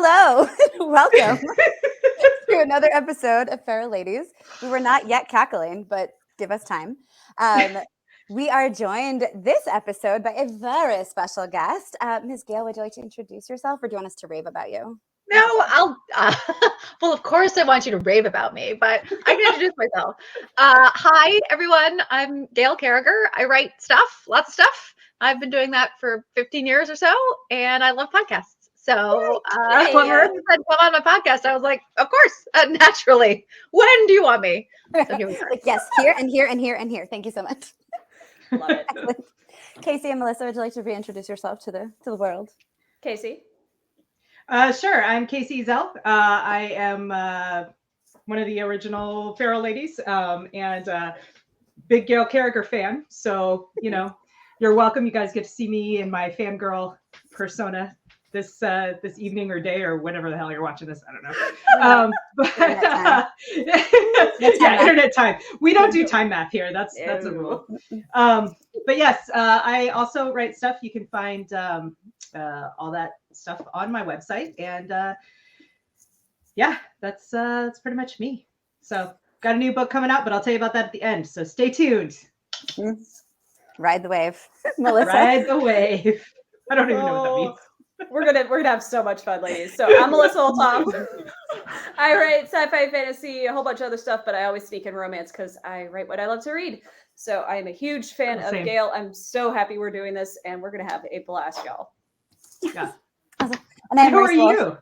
Hello, welcome to another episode of Feral Ladies. We were not yet cackling, but give us time. We are joined this episode by a very special guest. Ms. Gail, would you like to introduce yourself, or do you want us to rave about you? No, well, of course I want you to rave about me, but I can introduce myself. Hi, everyone. I'm Gail Carriger. I write stuff, lots of stuff. I've been doing that for 15 years or so, and I love podcasts. So when Marisa said come on my podcast, I was like, of course, naturally. When do you want me? So here we are. Yes, here and here and here and here. Thank you so much. Love it. Kacey and Melissa, would you like to reintroduce yourself to the world? Kacey? Sure. I'm Kacey Ezell. I am one of the original Feral Ladies and big Gail Carriger fan. So, you're welcome. You guys get to see me in my fangirl persona this evening or day or whenever the hell you're watching this. I don't know. Internet time. We don't do time math here. That's a rule. But yes, I also write stuff. You can find all that stuff on my website, and that's pretty much me. So got a new book coming out, but I'll tell you about that at the end. So stay tuned. Ride the wave, Melissa. Ride the wave. I don't even know what that means. We're gonna have so much fun, ladies. So I'm Marisa Wolf. I write sci-fi, fantasy, a whole bunch of other stuff, but I always sneak in romance because I write what I love to read. So I am a huge fan of Gail. I'm so happy we're doing this, and we're gonna have a blast, y'all. Yeah. Awesome. And who are you?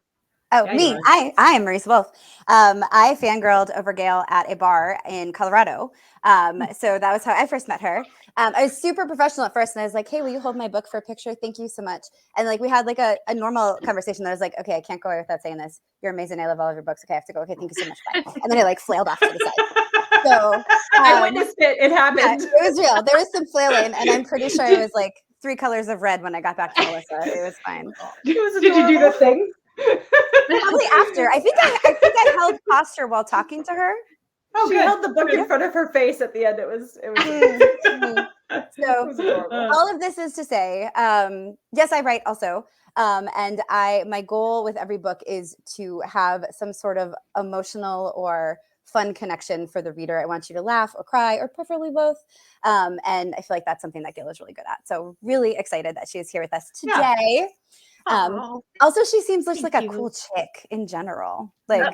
Oh, yeah, me. I am Marisa Wolf. I fangirled over Gail at a bar in Colorado. So that was how I first met her. I was super professional at first, and I was like, hey, will you hold my book for a picture? Thank you so much. And we had a normal conversation that I was like, okay, I can't go away without saying this. You're amazing. I love all of your books. Okay, I have to go. Okay, thank you so much. Bye. And then I flailed off to the side. So I witnessed it. It happened. Yeah, it was real. There was some flailing, and I'm pretty sure it was 3 colors of red when I got back to Melissa. It was fine. Did you do the thing? Probably after. I think I held posture while talking to her. Oh, she held the book in front of her face at the end. It was So all of this is to say, yes, I write also. And my goal with every book is to have some sort of emotional or fun connection for the reader. I want you to laugh or cry, or preferably both. And I feel like that's something that Gail is really good at. So really excited that she is here with us today. Yeah. Also, she seems like a cool chick in general. Thanks.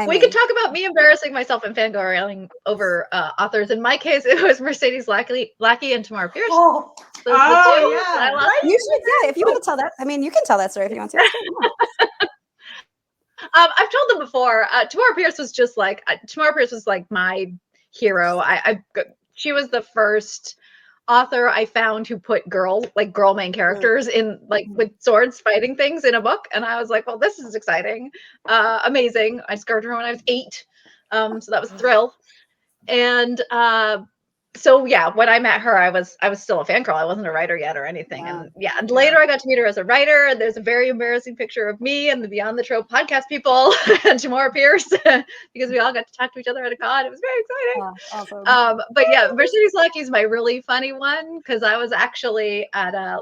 We could talk about me embarrassing myself and fangirling over authors. In my case, it was Mercedes Lackey and Tamara Pierce. Yeah. You should, if you want to tell that. I mean, you can tell that story if you want to. I've told them before. Tamara Pierce was my hero. She was the first author I found who put girl main characters in with swords fighting things in a book, and I was like, well, this is exciting, amazing. I discovered her when I was 8, so that was a thrill. And so when I met her, I was still a fangirl. I wasn't a writer yet or anything. And later I got to meet her as a writer. And there's a very embarrassing picture of me and the Beyond the Trope podcast people and Tamara Pierce because we all got to talk to each other at a con. It was very exciting. Awesome. But Mercedes Lackey is my really funny one because I was actually at a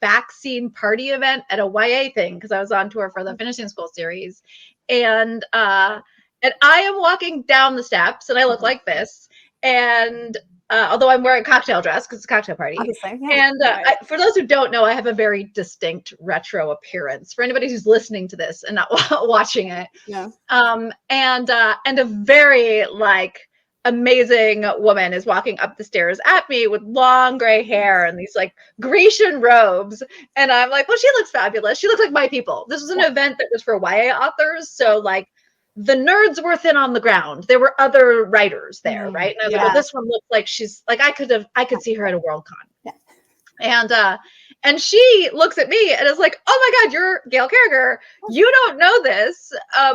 back scene party event at a YA thing because I was on tour for the Finishing School series, and I am walking down the steps and I look like this. And although I'm wearing a cocktail dress because it's a cocktail party. Obviously, yeah. And for those who don't know, I have a very distinct retro appearance. For anybody who's listening to this and not watching it, and a very amazing woman is walking up the stairs at me with long gray hair and these Grecian robes, and I'm like, well, she looks fabulous. She looks like my people. This was an event that was for YA authors, so the nerds were thin on the ground. There were other writers there, right? And I was like, well, this one looks like she's I could see her at a Worldcon. Yeah. And she looks at me and is like, oh my God, you're Gail Carriger. You don't know this,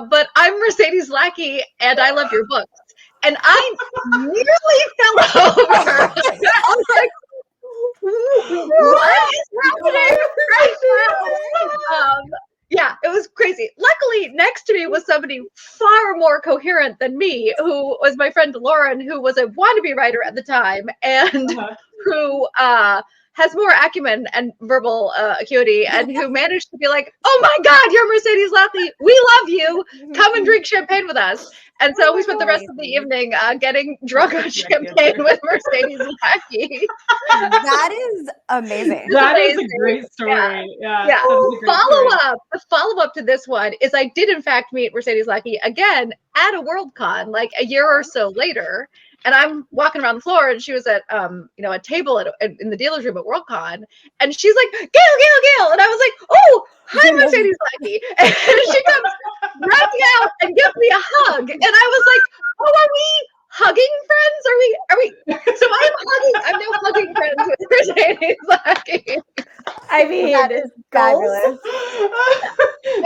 but I'm Mercedes Lackey and I love your books. And I nearly fell over. I was like, what is happening right now? Yeah, it was crazy. Luckily, next to me was somebody far more coherent than me, who was my friend Lauren, who was a wannabe writer at the time, and who has more acumen and verbal acuity, and who managed to be like, "Oh my God, you're Mercedes Lackey. We love you. Come and drink champagne with us." And so we spent the rest of the evening getting drunk on champagne with Mercedes Lackey. That is amazing. That is a great story. Yeah. Yeah. That is a great story. The follow-up to this one is I did in fact meet Mercedes Lackey again at a Worldcon, like a year or so later. And I'm walking around the floor, and she was at a table in the dealer's room at Worldcon, and she's like, Gail, and I was like, "Oh, hi, Mercedes Lackey," and she comes running out and gives me a hug, and I was like, "Oh, are we hugging friends? Are we? So I'm now hugging friends with Mercedes Lackey." I mean, That is fabulous.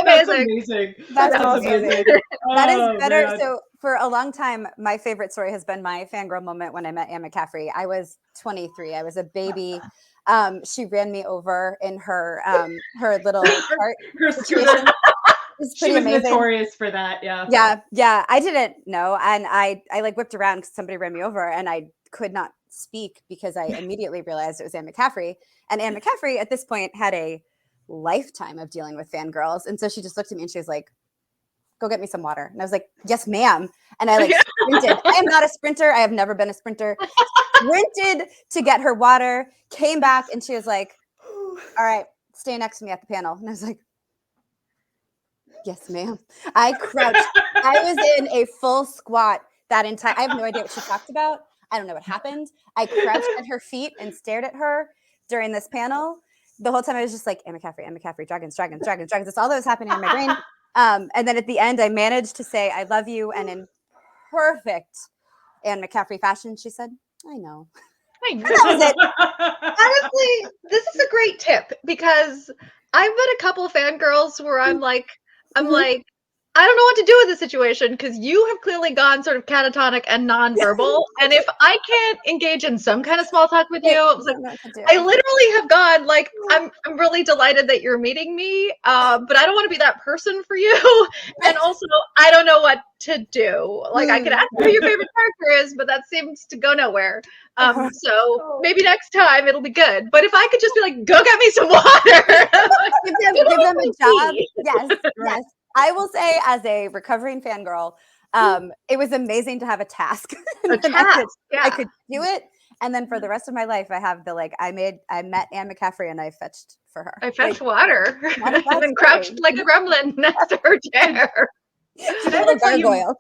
That's amazing. That's awesome. amazing. That is Oh, better. man. So for a long time, my favorite story has been my fangirl moment when I met Anne McCaffrey. I was 23. I was a baby. She ran me over in her little cart. Her situation. scooter. It's She pretty was amazing. notorious for that. Yeah. Yeah. I didn't know, and I like whipped around because somebody ran me over, and I could not speak because I immediately realized it was Anne McCaffrey. And Anne McCaffrey at this point had a lifetime of dealing with fangirls, and so she just looked at me and she was like, "Go get me some water." And I was like, "Yes, ma'am." And I like sprinted. I am not a sprinter. I have never been a sprinter. Sprinted to get her water, came back, and she was like, "All right, stay next to me at the panel." And I was like, "Yes, ma'am." I crouched. I was in a full squat that entire, I have no idea what she talked about. I don't know what happened. I crouched at her feet and stared at her during this panel. The whole time I was just like, Anne McCaffrey, dragons. That's all that was happening in my brain. And then at the end, I managed to say, "I love you." And in perfect Anne McCaffrey fashion, she said, "I know." That was it. Honestly, this is a great tip, because I've met a couple of fangirls where I'm like, I don't know what to do in this situation, because you have clearly gone sort of catatonic and nonverbal. And if I can't engage in some kind of small talk with you, it was like, I literally have gone like, I'm really delighted that you're meeting me, but I don't want to be that person for you. And also, I don't know what to do. Like, I could ask who your favorite character is, but that seems to go nowhere. So maybe next time it'll be good. But if I could just be like, "Go get me some water," give them a job. Yes. I will say, as a recovering fangirl, it was amazing to have a task. A task, I could do it. And then for the rest of my life, I have the I met Anne McCaffrey and I fetched for her. I fetched water and then crouched like a gremlin next to her chair. Did I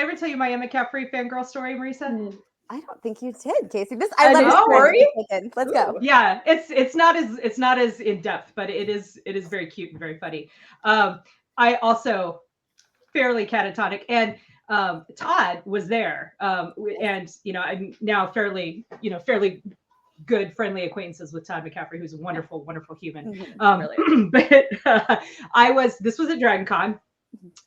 ever tell you my Emma McCaffrey fangirl story, Marisa? I don't think you did, Casey. I love don't worry. Let's go. Yeah, it's not as in depth, but it is very cute and very funny. I also fairly catatonic, and Todd was there, and I'm now fairly good friendly acquaintances with Todd McCaffrey, who's a wonderful human. But this was at Dragon Con.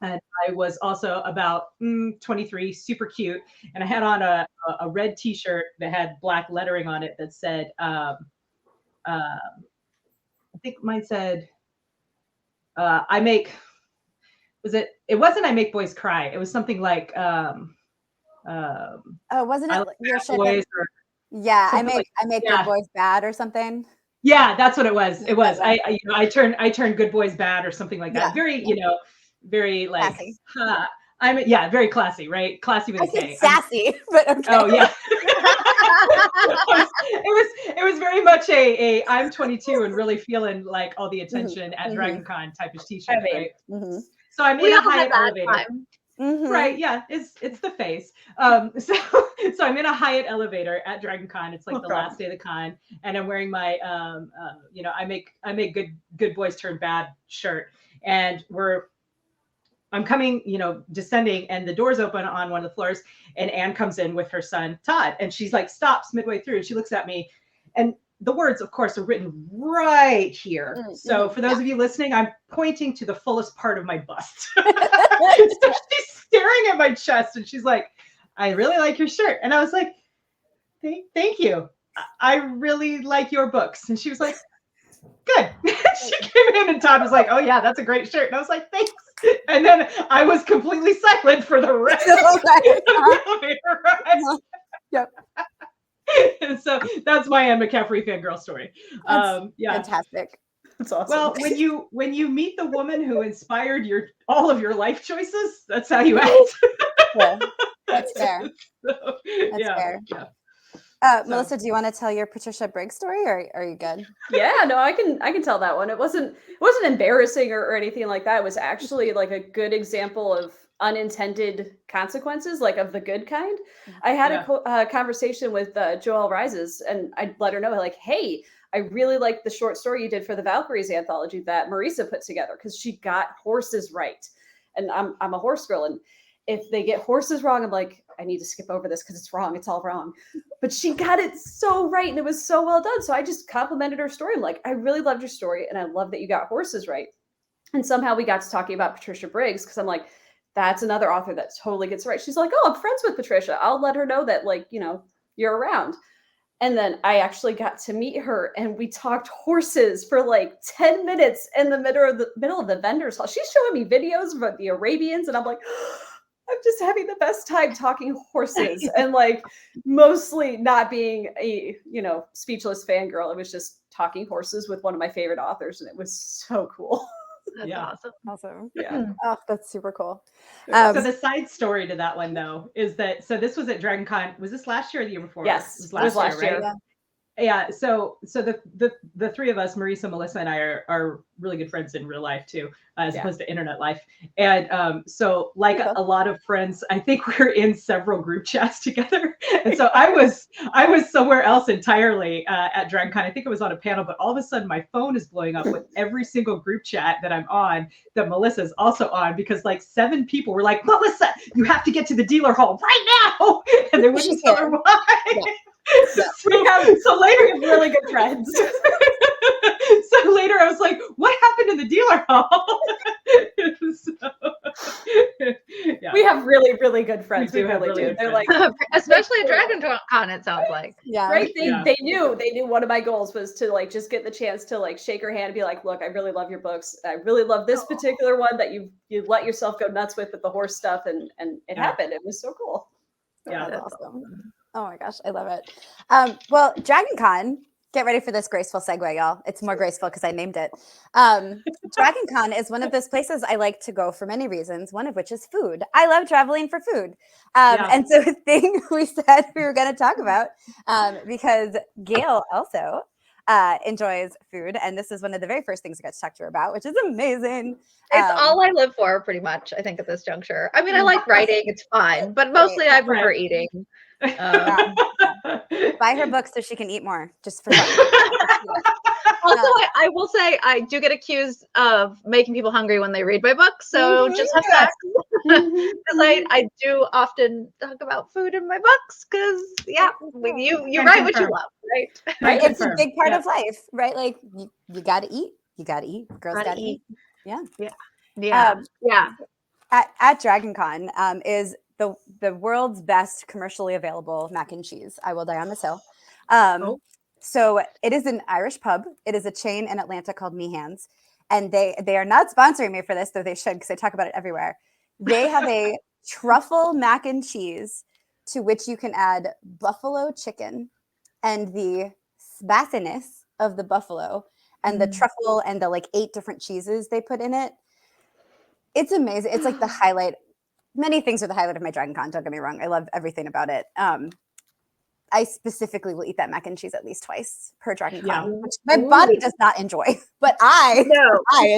And I was also about 23, super cute. And I had on a red t-shirt that had black lettering on it that said, I think mine said, it wasn't "I make boys cry." It was something like, wasn't it your shirt? I make good boys bad or something. Yeah, that's what it was. It was. I turn good boys bad or something like that. Very, very like classy. Very classy, right? Classy with a K. Sassy, but okay. Oh yeah. it was very much a I'm 22 and really feeling like all the attention at Dragon Con type of t-shirt, right? So I'm in a Hyatt elevator. Right, yeah, it's the face. So I'm in a Hyatt elevator at Dragon Con. It's like the last day of the con, and I'm wearing my I make good boys turn bad shirt, and I'm coming, descending, and the doors open on one of the floors, and Anne comes in with her son Todd, and she's like stops midway through, and she looks at me, and the words, of course, are written right here. So for those of you listening, I'm pointing to the fullest part of my bust. So she's staring at my chest, and she's like, "I really like your shirt," and I was like, "Thank you. I really like your books," and she was like, "Good." She came in, and Todd was like, "Oh yeah, that's a great shirt," and I was like, "Thanks." And then I was completely silent for the rest of the elevator ride. Yep. So that's my Anne McCaffrey fangirl story. Yeah. Fantastic. That's awesome. Well, when you meet the woman who inspired all of your life choices, that's how you act. Yeah, that's fair. So, That's yeah, fair. yeah. So- Melissa, do you want to tell your Patricia Briggs story, or are you good? Yeah, no, I can tell that one. It wasn't embarrassing or anything like that. It was actually like a good example of unintended consequences, like of the good kind. I had a conversation with Joelle Rises, and I let her know, like, hey, I really like the short story you did for the Valkyries anthology that Marisa put together, because she got horses right. And I'm a horse girl, and if they get horses wrong, I'm like, I need to skip over this because it's wrong. It's all wrong. But she got it so right, and it was so well done. So I just complimented her story. I'm like, I really loved your story, and I love that you got horses right. And somehow we got to talking about Patricia Briggs, because I'm like, that's another author that totally gets it right. She's like, oh, I'm friends with Patricia. I'll let her know that, like, you're around. And then I actually got to meet her, and we talked horses for like 10 minutes in the middle of the vendor's hall. She's showing me videos of the Arabians, and I'm like, I'm just having the best time talking horses, and like mostly not being a, speechless fangirl. It was just talking horses with one of my favorite authors, and it was so cool. That's awesome. Awesome. Yeah. Oh, that's super cool. So the side story to that one, though, is that this was at Dragon Con. Was this last year or the year before? Yes, it was last year, right? Yeah. Yeah. So the three of us, Marisa, Melissa, and I are really good friends in real life too, as opposed to internet life. And so, like a lot of friends, I think we're in several group chats together. And so I was somewhere else entirely at Dragon Con. I think I was on a panel, but all of a sudden my phone is blowing up with every single group chat that I'm on, that Melissa's also on, because like 7 people were like, Melissa, you have to get to the dealer hall right now, and they wouldn't tell her why. Yeah. So later, We have really good friends. So later I was like, what happened in the dealer hall? Yeah. We have really, really good friends. We We do have really really do. good They're friends. like, Especially at Dragon Con, it sounds like. Yeah. right? Yeah. They knew one of my goals was to like just get the chance to like shake her hand and be like, look, I really love your books. I really love this particular one that you let yourself go nuts with the horse stuff, and it happened. It was so cool. Yeah. That's awesome. Oh my gosh, I love it. Well, Dragon Con, get ready for this graceful segue, y'all. It's more graceful because I named it. Dragon Con is one of those places I like to go for many reasons, one of which is food. I love traveling for food. And so the thing we said we were going to talk about, because Gail also enjoys food, and this is one of the very first things I got to talk to her about, which is amazing. It's all I live for, pretty much, I think, at this juncture. I mean, I like writing, it's fun, but mostly I prefer eating. Buy her books so she can eat more, just for fun. Also, I will say I do get accused of making people hungry when they read my books, so just have that. Because I do often talk about food in my books, because you write what you love, right? Right, it's a big part of life, right? Like you got to eat. You got to eat. Girls got to eat. Yeah. At Dragon Con is the world's best commercially available mac and cheese. I will die on this hill. So it is an Irish pub. It is a chain in Atlanta called Meehan's, and they are not sponsoring me for this, though they should, because I talk about it everywhere. They have a truffle mac and cheese to which you can add buffalo chicken and the spiciness of the buffalo and the truffle and the like 8 different cheeses they put in it. It's amazing. It's like the highlight. Many things are the highlight of my Dragon Con. Don't get me wrong. I love everything about it. I specifically will eat that mac and cheese at least twice per Dragon Con, which my body does not enjoy, but I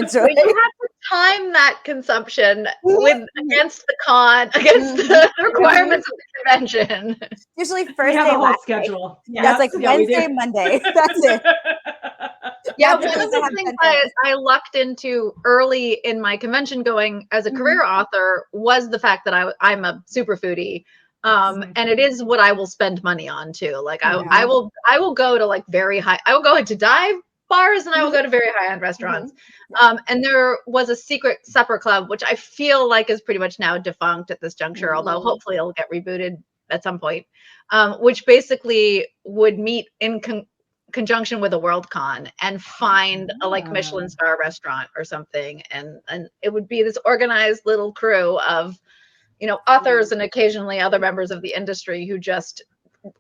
enjoy. You have to time that consumption against the con, against the requirements of the convention. Usually first we have day, a whole schedule. That's like Wednesday, Monday. That's it. Yeah, one of the things I lucked into early in my convention going as a career author was the fact that I'm a super foodie. And it is what I will spend money on too. Like I will go to like very high, I will go into dive bars and I will go to very high-end restaurants. And there was a secret supper club, which I feel like is pretty much now defunct at this juncture, although hopefully it'll get rebooted at some point, which basically would meet in conjunction with a world con and find a like Michelin star restaurant or something. And it would be this organized little crew of authors and occasionally other members of the industry who just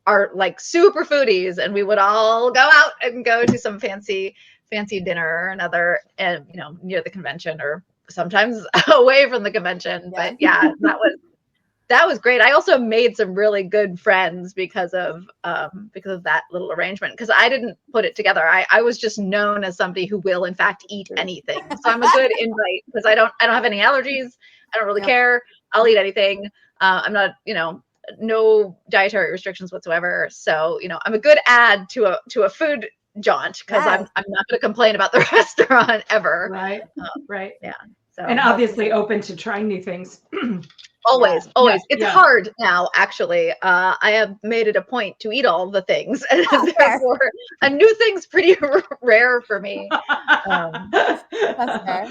are like super foodies, and we would all go out and go to some fancy dinner or another, and near the convention or sometimes away from the convention. Yeah. But yeah, that was great. I also made some really good friends because of that little arrangement, because I didn't put it together. I was just known as somebody who will in fact eat anything. So I'm a good invite because I don't have any allergies. I don't really care. I'll eat anything. I'm not, no dietary restrictions whatsoever. So, I'm a good add to a food jaunt, because I'm not going to complain about the restaurant ever. Right. Right. Yeah. So, And obviously open to trying new things. always. Yeah. It's hard now, actually. I have made it a point to eat all the things, and therefore a new thing's pretty rare for me. That's fair.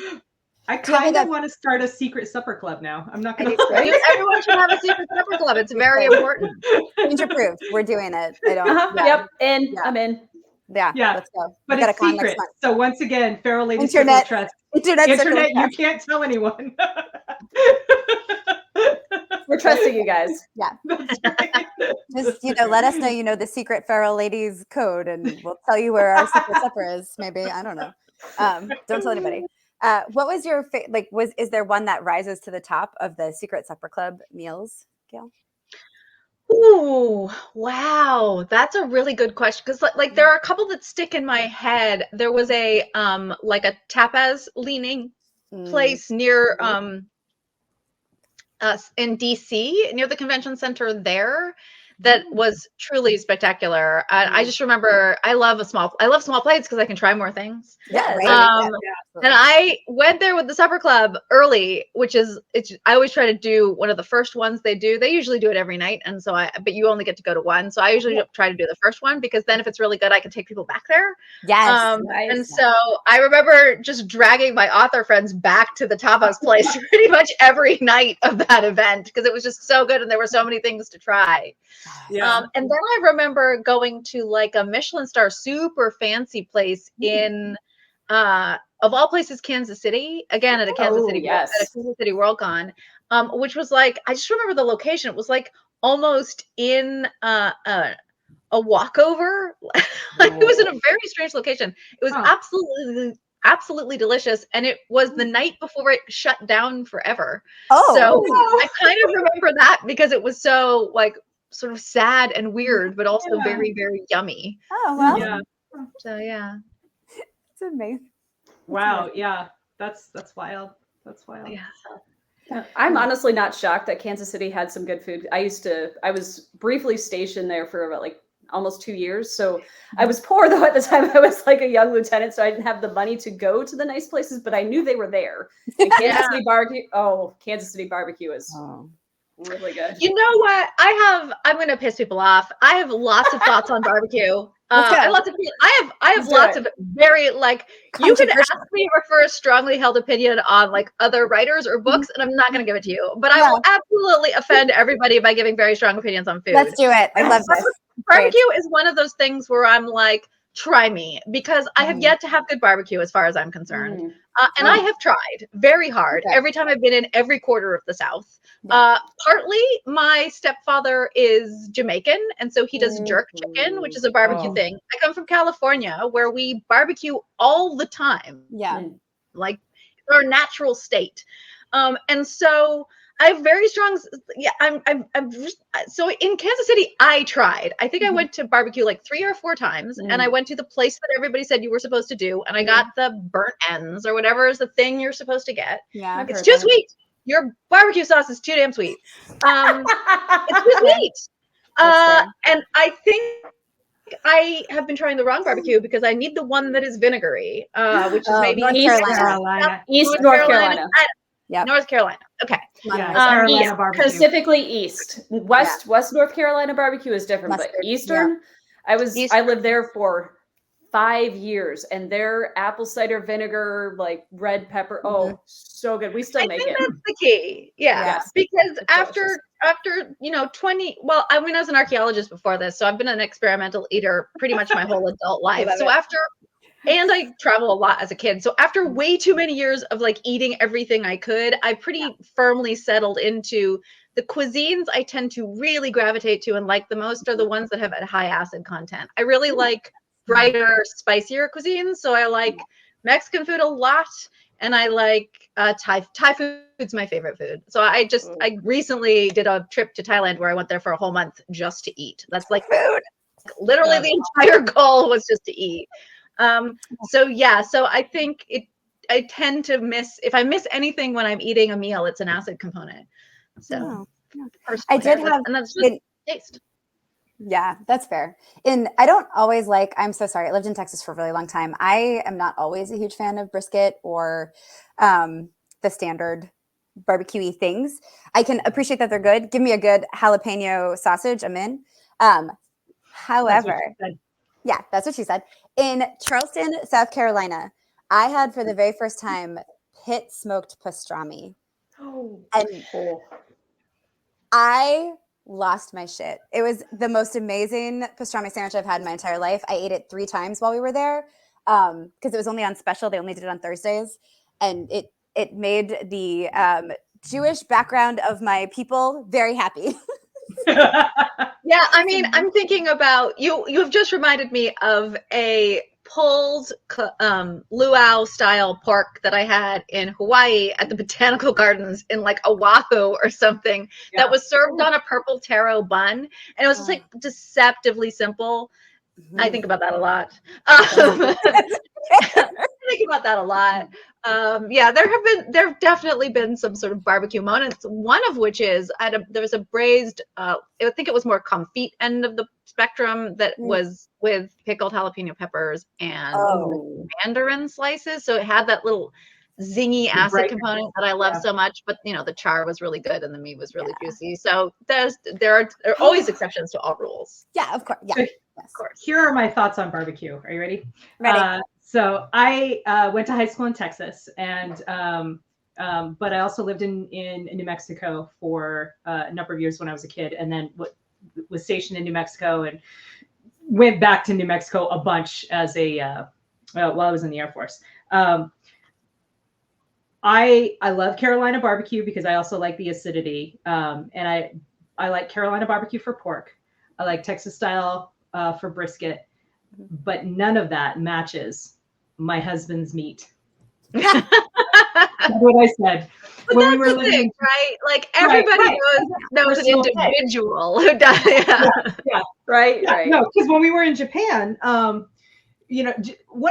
I kind of want to start a secret supper club now. I'm not going to Everyone should have a secret supper club. It's very important. Change approved. We're doing it. I don't. Yep. And I'm in. Yeah. Let's go. But it's secret. So once again, Feral Ladies Internet. Trust. Internet. You can't tell anyone. We're trusting you guys. Yeah. That's right. Just, let us know, the secret Feral Ladies code, and we'll tell you where our secret supper is. Maybe. I don't know. Don't tell anybody. What was your is there one that rises to the top of the Secret Supper Club meals, Gail? Ooh, wow. That's a really good question. Because there are a couple that stick in my head. There was a like a tapas leaning place near us in DC, near the convention center there, that was truly spectacular. I just remember I love small plates because I can try more things. Yeah. And I went there with the supper club early, I always try to do one of the first ones they do. They usually do it every night, and so but you only get to go to one. So I usually try to do the first one, because then if it's really good, I can take people back there. Yes. And so I remember just dragging my author friends back to the tapas place pretty much every night of that event, because it was just so good and there were so many things to try. Yeah. And then I remember going to like a Michelin star super fancy place in of all places, Kansas City, again at a Kansas City Worldcon, which was like, I just remember the location. It was like almost in a walkover. It was in a very strange location. It was absolutely delicious, and it was the night before it shut down forever. So I kind of remember that because it was so like sort of sad and weird, but also very, very yummy. Oh, well. Yeah. So yeah. It's amazing. Wow. Yeah. That's wild. That's wild. Yeah. I'm honestly not shocked that Kansas City had some good food. I was briefly stationed there for about like almost 2 years. So I was poor though at the time. I was like a young lieutenant, so I didn't have the money to go to the nice places, but I knew they were there. And Kansas City barbecue. Oh, Kansas City barbecue is really good. You know what? I'm going to piss people off. I have lots of thoughts on barbecue. I have lots of very you could ask me for a strongly held opinion on like other writers or books, and I'm not going to give it to you. But I will absolutely offend everybody by giving very strong opinions on food. Let's do it. I love this. Barbecue is one of those things where I'm like, try me, because I have yet to have good barbecue as far as I'm concerned. And I have tried very hard every time I've been in every quarter of the South. Partly my stepfather is Jamaican, and so he does jerk chicken, which is a barbecue thing. I come from California, where we barbecue all the time. Yeah. Like it's our natural state. And so I have very strong. Yeah, so in Kansas City, I tried. I think I went to barbecue like 3 or 4 times, and I went to the place that everybody said you were supposed to do, and I got the burnt ends or whatever is the thing you're supposed to get. Yeah, it's too sweet. Your barbecue sauce is too damn sweet. It's too sweet. And I think I have been trying the wrong barbecue, because I need the one that is vinegary, which is maybe North Carolina. East North Carolina. North Carolina. Okay. East, specifically East. West North Carolina barbecue is different, but Eastern, I lived there for 5 years, and their apple cider vinegar, like red pepper, so good. We still make it. That's the key. Because after 20, well, I mean, I was an archaeologist before this, so I've been an experimental eater pretty much my whole adult life. So and I travel a lot as a kid. So after way too many years of like eating everything I could, I pretty firmly settled into the cuisines I tend to really gravitate to and like the most are the ones that have a high acid content. I really like brighter, spicier cuisines. So I like Mexican food a lot, and I like Thai food's my favorite food. So I recently did a trip to Thailand where I went there for a whole month just to eat. That's like food. Literally the entire goal was just to eat. So I think I tend to miss, if I miss anything when I'm eating a meal, it's an acid component. So I did have, and that's just taste. Yeah, that's fair. And I don't always like, I'm so sorry, I lived in Texas for a really long time. I am not always a huge fan of brisket or the standard barbecue-y things. I can appreciate that they're good. Give me a good jalapeno sausage, I'm in. However, that's what she said. In Charleston, South Carolina, I had for the very first time pit smoked pastrami. And I lost my shit. It was the most amazing pastrami sandwich I've had in my entire life. I ate it 3 times while we were there because it was only on special. They only did it on Thursdays. And it made the Jewish background of my people very happy. Yeah, I mean, I'm thinking about you. You have just reminded me of a pulled luau style pork that I had in Hawaii at the botanical gardens in like Oahu or something that was served on a purple taro bun, and it was just like deceptively simple. I think about that a lot. I think about that a lot. There have definitely been some sort of barbecue moments. One of which is there was a braised. I think it was more comfit end of the spectrum that was with pickled jalapeno peppers and mandarin slices. So it had that little zingy acid component that I love so much. But the char was really good and the meat was really juicy. So there are always exceptions to all rules. Yeah, of course. Yeah. Of course. Here are my thoughts on barbecue. Are you ready? Ready. So I went to high school in Texas, and but I also lived in New Mexico for a number of years when I was a kid, and then was stationed in New Mexico and went back to New Mexico a bunch as while I was in the Air Force. I love Carolina barbecue because I also like the acidity, and I like Carolina barbecue for pork. I like Texas style for brisket, but none of that matches my husband's meat. That's what I said. But when we were living, right? Like everybody knows an individual who does. Right. No, because when we were in Japan, one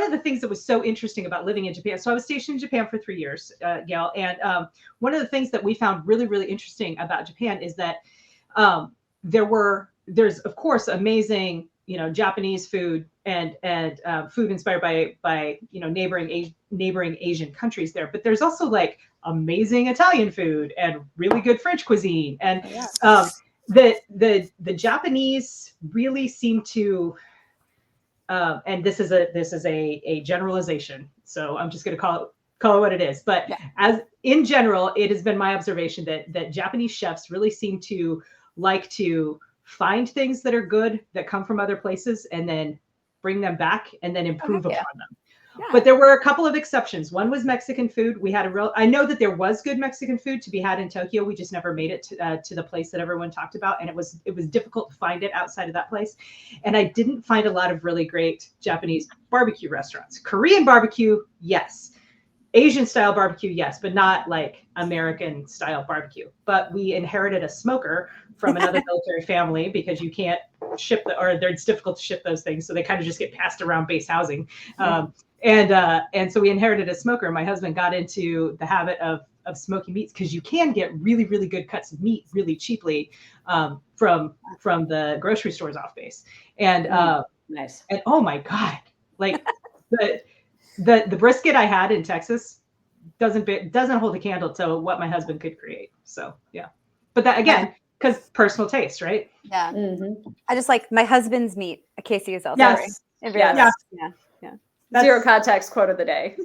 of the things that was so interesting about living in Japan. So I was stationed in Japan for 3 years, Gail, and one of the things that we found really, really interesting about Japan is that there's of course amazing Japanese food and food inspired by neighboring Asian countries there, but there's also like amazing Italian food and really good French cuisine, and the Japanese really seem to and this is a generalization, so I'm just going to call it what it is, but as in general, it has been my observation that Japanese chefs really seem to like to find things that are good that come from other places and then bring them back and then improve upon them. Yeah. But there were a couple of exceptions. One was Mexican food. We had I know that there was good Mexican food to be had in Tokyo. We just never made it to the place that everyone talked about. And it was difficult to find it outside of that place. And I didn't find a lot of really great Japanese barbecue restaurants. Korean barbecue, yes. Asian style barbecue, yes, but not like American style barbecue. But we inherited a smoker from another military family because you can't ship it's difficult to ship those things. So they kind of just get passed around base housing. And so we inherited a smoker. My husband got into the habit of smoking meats because you can get really, really good cuts of meat really cheaply from the grocery stores off base. And nice. And oh my God, like the brisket I had in Texas doesn't hold a candle to what my husband could create. So yeah, but that again, because personal taste, right? Yeah. Mm-hmm. I just like my husband's meat. Kacey Ezell. Yes. Yeah. Zero context quote of the day.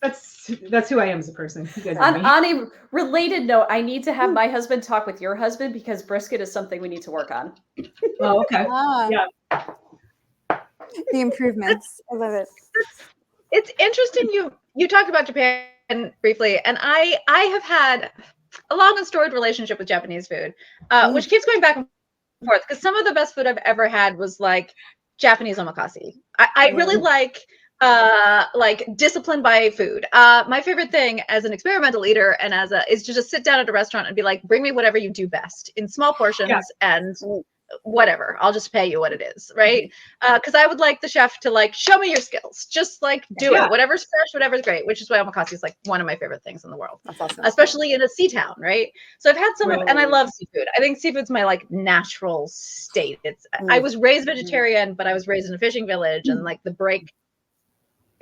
That's who I am as a person. On a related note, I need to have my husband talk with your husband because brisket is something we need to work on. Oh, okay. Yeah. The improvements. I love it. It's interesting you talked about Japan briefly, and I have had a long and storied relationship with Japanese food, which keeps going back and forth, because some of the best food I've ever had was like Japanese omakase. I really like discipline by food. My favorite thing as an experimental eater and is to just sit down at a restaurant and be like, bring me whatever you do best in small portions and whatever, I'll just pay you what it is, right? Because I would like the chef to like show me your skills, just like do it, whatever's fresh, whatever's great, which is why omakase is like one of my favorite things in the world. That's awesome. Especially in a sea town, right? So I've had some of, and I love seafood. I think seafood's my like natural state. I was raised vegetarian, but I was raised in a fishing village, and like the break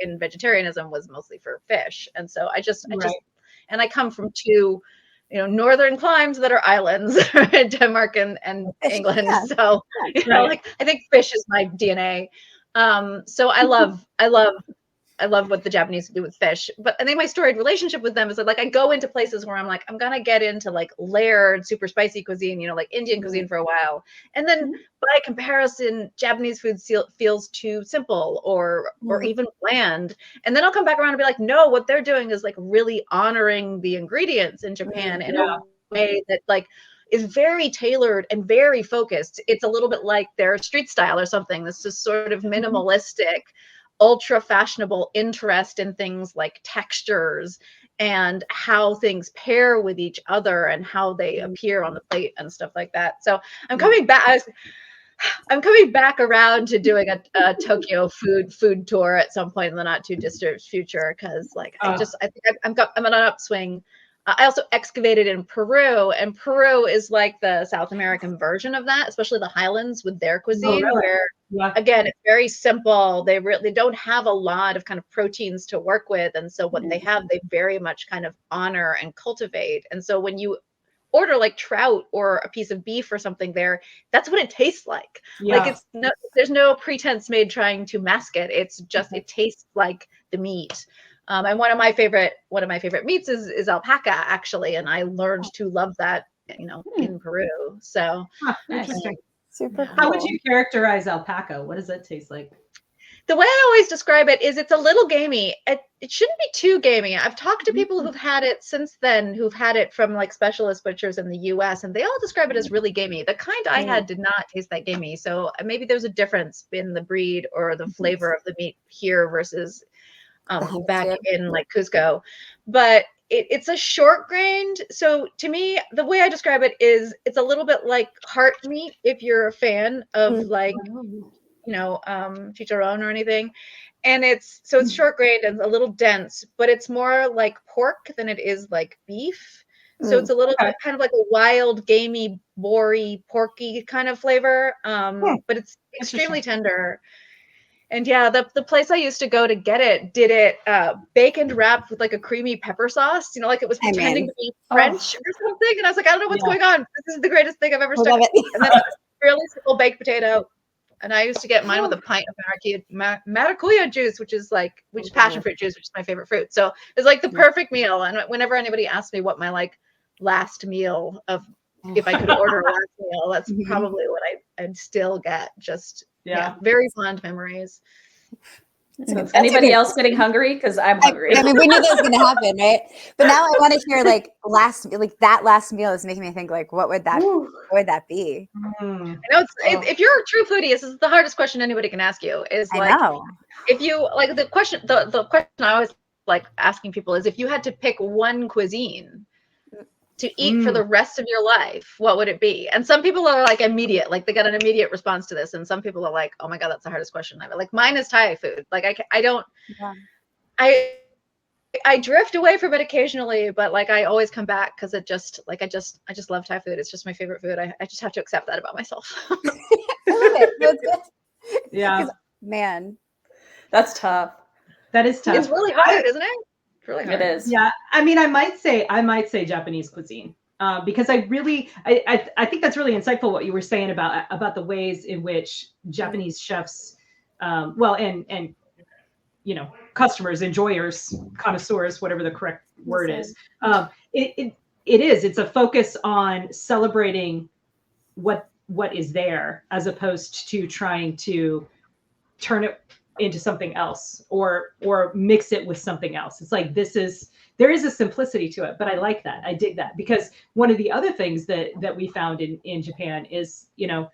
in vegetarianism was mostly for fish. And so I just and I come from two, northern climes that are islands, Denmark and England. So like I think fish is my DNA. So I love what the Japanese do with fish. But I think my storied relationship with them is that like I go into places where I'm like, I'm gonna get into like layered, super spicy cuisine, like Indian cuisine for a while. And then by comparison, Japanese food feels too simple or even bland. And then I'll come back around and be like, no, what they're doing is like really honoring the ingredients in Japan in a way that like is very tailored and very focused. It's a little bit like their street style or something. This is sort of minimalistic, ultra fashionable interest in things like textures and how things pair with each other and how they appear on the plate and stuff like that. So I'm coming back around to doing a Tokyo food tour at some point in the not too distant future, because like I think I'm on an upswing. I also excavated in Peru, and Peru is like the South American version of that, especially the highlands with their cuisine, where again, it's very simple. They really don't have a lot of kind of proteins to work with. And so what they have, they very much kind of honor and cultivate. And so when you order like trout or a piece of beef or something there, that's what it tastes like. Like there's no pretense made trying to mask it. It's just, it tastes like the meat. And one of my favorite meats is alpaca, actually, and I learned to love that, in Peru. So interesting. Super cool. How would you characterize alpaca? What does that taste like? The way I always describe it is it's a little gamey. It shouldn't be too gamey. I've talked to people who've had it since then, who've had it from like specialist butchers in the US, and they all describe it as really gamey. The kind I had did not taste that gamey. So maybe there's a difference in the breed or the flavor of the meat here versus back in like Cusco. But it's a short grained. So to me, the way I describe it is it's a little bit like heart meat, if you're a fan of like, chicharron or anything. And it's short grained and a little dense, but it's more like pork than it is like beef. So it's a little bit kind of like a wild, gamey, bory, porky kind of flavor. But it's extremely tender. And the place I used to go to get it did it bacon wrapped with like a creamy pepper sauce, like it was pretending to be French or something. And I was like, I don't know what's going on. This is the greatest thing I've ever stuck. And then a really simple baked potato. And I used to get mine with a pint of maracuya juice, which is passion fruit juice, which is my favorite fruit. So it's like the perfect meal. And whenever anybody asks me what my like last meal of, if I could order a last meal, that's probably what I'd still get. Just very fond memories. Anybody else getting hungry? Because I'm hungry. I mean, we knew that was going to happen, right? But now I want to hear that last meal is making me think like, what would that be? I know if you're a true foodie, this is the hardest question anybody can ask you. Is like, I know. If you like the question I always like asking people is, if you had to pick one cuisine to eat for the rest of your life, what would it be? And some people are like immediate, like they got an immediate response to this. And some people are like, oh my God, that's the hardest question ever. Like mine is Thai food. Like I drift away from it occasionally, but like I always come back because I just love Thai food. It's just my favorite food. I just have to accept that about myself. I love it. That's good. Yeah. Man. That's tough. That is tough. It's really hard, isn't it? Really hard. It is. Yeah. I mean, I might say Japanese cuisine because I think that's really insightful what you were saying about the ways in which Japanese chefs, and customers, enjoyers, connoisseurs, whatever the correct word is. It's a focus on celebrating what is there as opposed to trying to turn it into something else or mix it with something else. It's like there is a simplicity to it, but I like that. I dig that, because one of the other things that we found in Japan is, you know,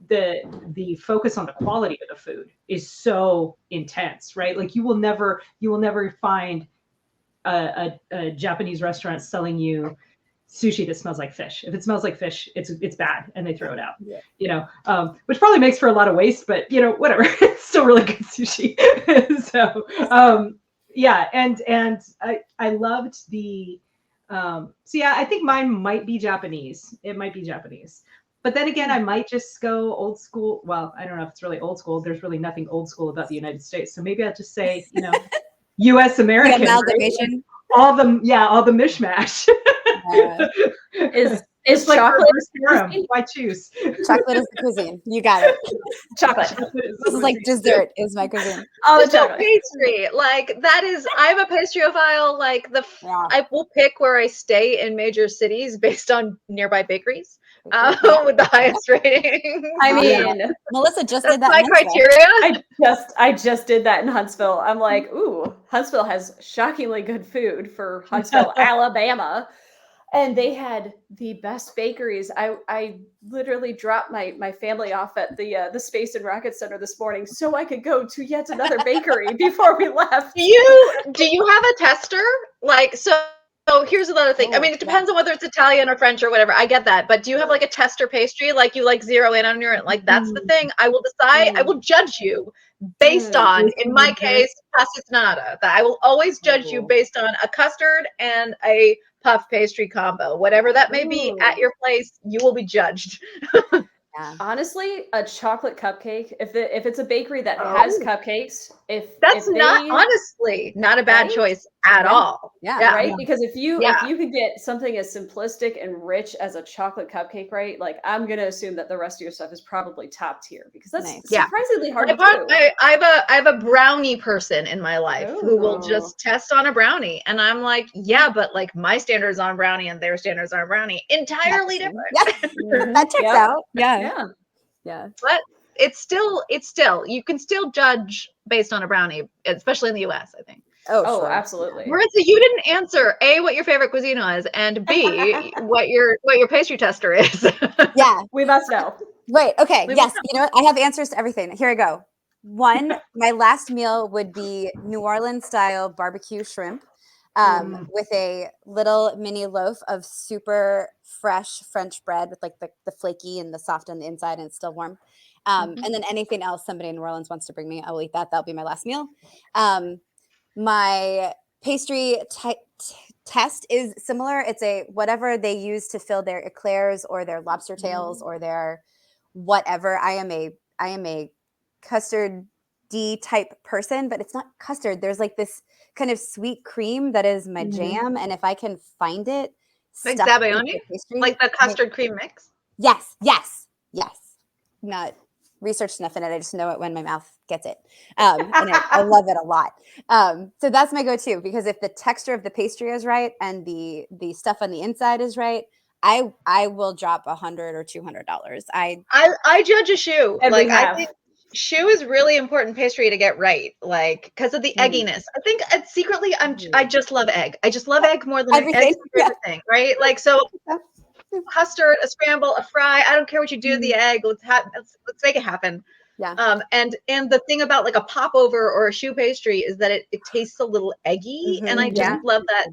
the focus on the quality of the food is so intense, right? Like you will never find a Japanese restaurant selling you sushi that smells like fish. If it smells like fish, it's bad, and they throw it out. Yeah. You know, which probably makes for a lot of waste, but you know, whatever. It's still really good sushi. So yeah, and I loved the so yeah, I think mine might be Japanese. It might be Japanese. But then again, I might just go old school. Well, I don't know if it's really old school. There's really nothing old school about the United States. So maybe I'll just say, you know, U.S. American. Like amalgamation. Right? All the mishmash. Is like chocolate? Why choose? Chocolate is the cuisine. You got it. Chocolate. This is like dessert is my cuisine. Oh, Just a chocolate. pastry, like that is. I'm a pastry-ophile. Like Yeah. I will pick where I stay in major cities based on nearby bakeries with the highest rating. I mean, Melissa just That's did that. my in Huntsville. criteria. I just did that in Huntsville. I'm like, ooh, Huntsville has shockingly good food for Huntsville, Alabama. And they had the best bakeries. I literally dropped my family off at the Space and Rocket Center this morning so I could go to yet another bakery before we left. Do you have a tester? Like so here's another thing. I mean, it depends on whether it's Italian or French or whatever. I get that. But do you have like a tester pastry? Like you like zero in on your, like that's the thing. I will decide, I will judge you based on, in my case, pastizzanata. That I will always judge you based on a custard and a puff pastry combo. Whatever that may be at your place, you will be judged. Yeah. Honestly, a chocolate cupcake. If it's a bakery that has cupcakes, That's if they, not honestly not a bad Right? choice at all. Yeah. right? Because if you could get something as simplistic and rich as a chocolate cupcake, right? Like I'm gonna assume that the rest of your stuff is probably top tier because that's Nice. surprisingly hard to do. I have a brownie person in my life who will just test on a brownie, and I'm like, yeah, but like my standards on brownie and their standards on brownie entirely different. Yeah. That checks out. Yeah. But it's still you can still judge based on a brownie, especially in the US, I think. Oh, Sure. absolutely. Marissa, you didn't answer A, what your favorite cuisine was, and B, what your pastry tester is. Yeah. We must know. Wait. Okay. We Yes. will You know what? I have answers to everything. Here I go. One, my last meal would be New Orleans style barbecue shrimp with a little mini loaf of super fresh French bread with like the flaky and the soft on the inside and it's still warm. And then anything else somebody in New Orleans wants to bring me, I will eat that. That'll be my last meal. My pastry test is similar. It's a whatever they use to fill their eclairs or their lobster tails or their whatever. I am a custard D type person, but it's not custard. There's like this kind of sweet cream that is my jam, and if I can find it, like stuffed with zabaglione, the pastry, like the custard cream mix. Yes. Not researched enough in it. I just know it when my mouth gets it. And I love it a lot. So that's my go-to because if the texture of the pastry is right and the stuff on the inside is right, I will drop $100 or $200. I judge a shoe. And like we have. I think shoe is really important pastry to get right, like because of the egginess. I think secretly I just love egg. I just love egg more than Everything. everything, right? Like so custard, a scramble, a fry. I don't care what you do to the egg. Let's make it happen. Yeah. And the thing about like a popover or a shoe pastry is that it tastes a little eggy, and I just love that.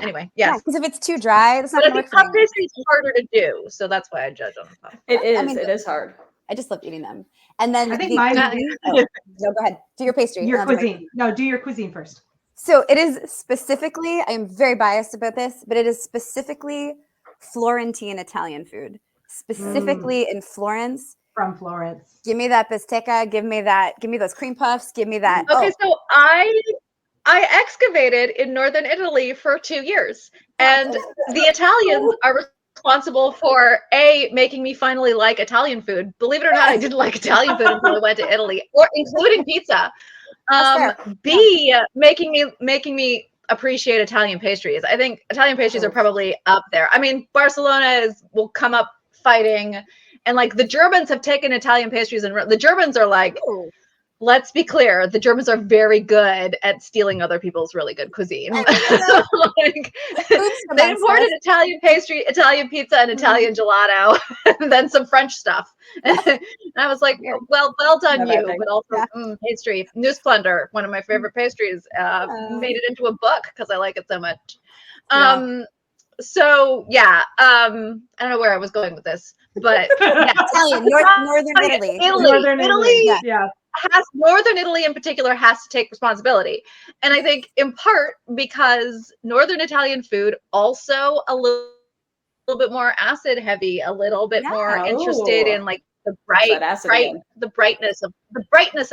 Anyway, yes. Yeah, because if it's too dry, that's not But I going to think work for puff me. pastry is harder to do, so that's why I judge on the puff. It is hard. I just love eating them. And then I think the mine. no, go ahead. Do your pastry. Your and I'll do my cuisine. No, do your cuisine first. So it is specifically, I am very biased about this, but it is specifically Florentine Italian food, specifically in Florence. From Florence. Give me that bistecca. Give me those cream puffs. Give me that. Okay, so I excavated in northern Italy for 2 years, and the Italians are responsible for making me finally like Italian food. Believe it or not, I didn't like Italian food until I went to Italy, or including pizza. B, making me appreciate Italian pastries. I think Italian pastries are probably up there. I mean, Barcelona will come up fighting, and like the Germans have taken Italian pastries, and the Germans are like let's be clear, the Germans are very good at stealing other people's really good cuisine. Like, they imported Italian pastry, Italian pizza, and Italian gelato, and then some French stuff. And I was like, well done you, but also pastry. New Splendor, one of my favorite pastries, made it into a book because I like it so much. So yeah, I don't know where I was going with this, but Italian, northern Italy. Northern Italy. Yeah. Northern Italy in particular has to take responsibility. And I think in part because Northern Italian food also a little bit more acid heavy, a little bit more interested in like the brightness of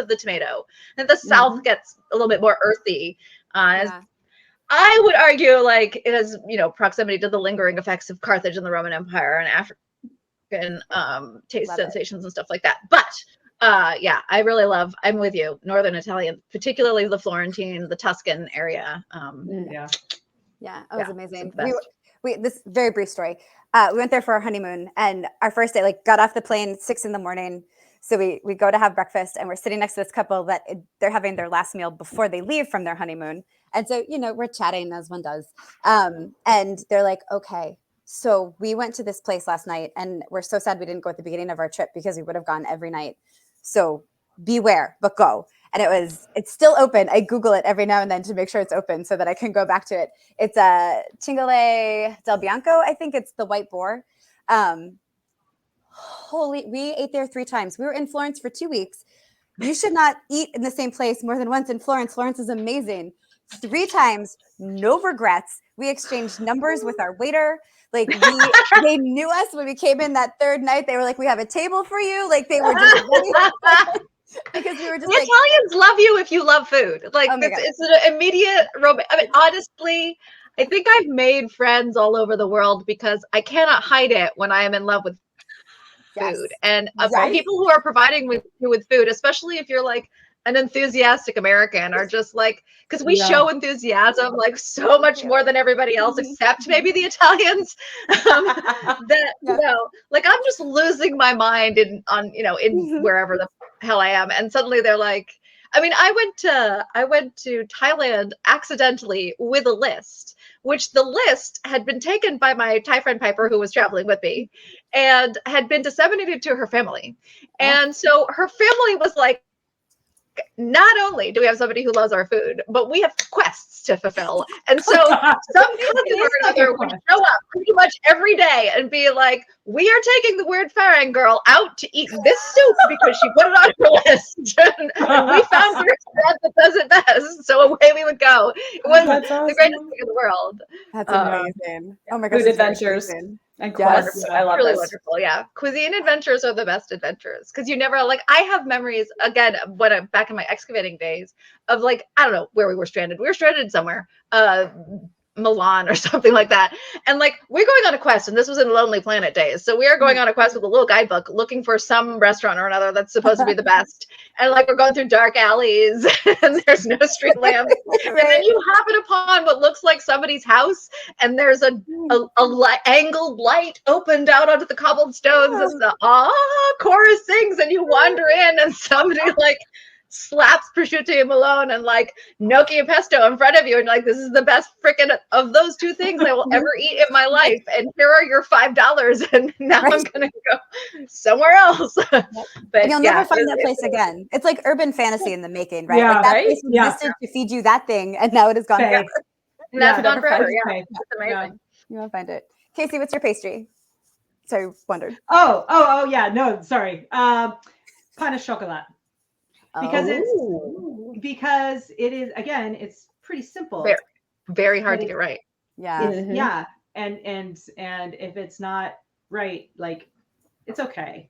the tomato. And the South gets a little bit more earthy. I would argue like it has, proximity to the lingering effects of Carthage and the Roman Empire and African taste sensations and stuff like that. But I really love, I'm with you, Northern Italian, particularly the Florentine, the Tuscan area. It was amazing. We this very brief story. We went there for our honeymoon, and our first day, like, got off the plane 6 a.m. So we go to have breakfast, and we're sitting next to this couple that they're having their last meal before they leave from their honeymoon. And so, we're chatting as one does. And they're like, okay, so we went to this place last night, and we're so sad we didn't go at the beginning of our trip because we would have gone every night. So beware, but go. And it's still open. I Google it every now and then to make sure it's open so that I can go back to it. It's a Cingole del Bianco. I think it's the white boar. We ate there 3 times. We were in Florence for 2 weeks. You should not eat in the same place more than once in Florence. Florence is amazing. 3 times, no regrets. We exchanged numbers with our waiter. Like, they knew us when we came in that 3rd night. They were like, we have a table for you. Like, they were just because we were just the Italians love you if you love food. Like, it's an immediate romance. I mean, honestly, I think I've made friends all over the world because I cannot hide it when I am in love with food. And people who are providing with food, especially if you're like an enthusiastic American, are just like, because we show enthusiasm like so much more than everybody else, except maybe the Italians. Like, I'm just losing my mind in wherever the hell I am, and suddenly they're like, I mean, I went to Thailand accidentally with a list, which the list had been taken by my Thai friend Piper, who was traveling with me, and had been disseminated to her family. And so her family was like, not only do we have somebody who loves our food, but we have quests to fulfill. And so some cousin or another would show up pretty much every day and be like, we are taking the weird Farang girl out to eat this soup because she put it on her list. and we found the restaurant that does it best. So away we would go. It was the greatest thing in the world. That's amazing. Oh my gosh. Food adventures. And quests. I love really this. Wonderful. Yeah. Cuisine adventures are the best adventures because you never, like, I have memories again when I'm back in my excavating days of, like, I don't know where we were stranded. We were stranded somewhere, Milan or something like that. And like, we're going on a quest, and this was in Lonely Planet days. So we are going on a quest with a little guidebook looking for some restaurant or another that's supposed to be the best. And like, we're going through dark alleys and there's no street lamps. And then you happen upon what looks like somebody's house, and there's a angled light opened out onto the cobblestones as the chorus sings, and you wander in, and somebody like slaps prosciutto and Malone and like gnocchi and pesto in front of you, and like, this is the best freaking of those 2 things I will ever eat in my life, and here are your $5, and now I'm gonna go somewhere else. But and you'll never find that place again. It's like urban fantasy in the making, right? Like, that place existed to feed you that thing, and now it is gone forever. And that's gone forever. It's amazing. You won't find it. Kacey, what's your pastry? Sorry, wondered. Oh yeah, no, sorry. Pain au chocolat. Because it is, again, it's pretty simple. Very, very hard to get right. Yeah. Yeah. And if it's not right, like, it's okay.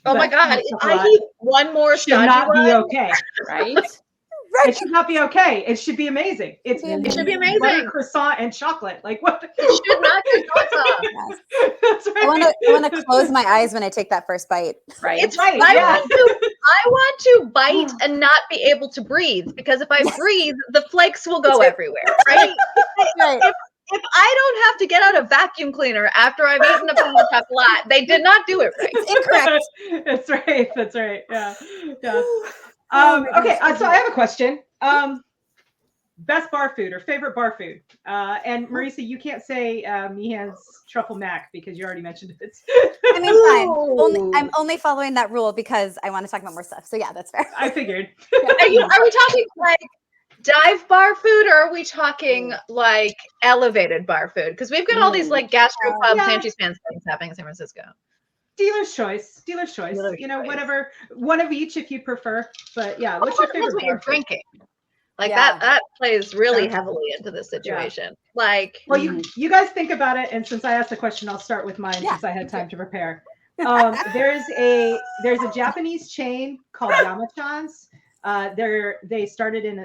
Oh my God. If I eat one more should not be okay. Right? It should not be okay. It should be amazing. It should be amazing. Butter, croissant, and chocolate. Like, what? It should not be awesome. That's right. I want to close my eyes when I take that first bite. Right. It's right. I want to bite and not be able to breathe, because if I breathe, the flakes will go everywhere. Right. If I don't have to get out a vacuum cleaner after I've eaten a pain au chocolat, they did not do it right. It's incorrect. That's right. That's right. Yeah. Yeah. Oh my Okay, gosh, so I have a question. Best bar food or favorite bar food? And Marisa, you can't say Meehan's truffle mac because you already mentioned it. I mean, fine. I'm only following that rule because I want to talk about more stuff. So yeah, that's fair. I figured. Are we talking like dive bar food, or are we talking like elevated bar food? Because we've got all these like gastropub pantry spans things happening in San Francisco. Dealer's choice. You know, whatever, one of each if you prefer. But yeah, what's your favorite what bar you're food? drinking? Like that plays really Sure. heavily into this situation. Like, well, you guys think about it, and since I asked the question, I'll start with mine since I had time to prepare. There's a Japanese chain called Yamachan's. They started in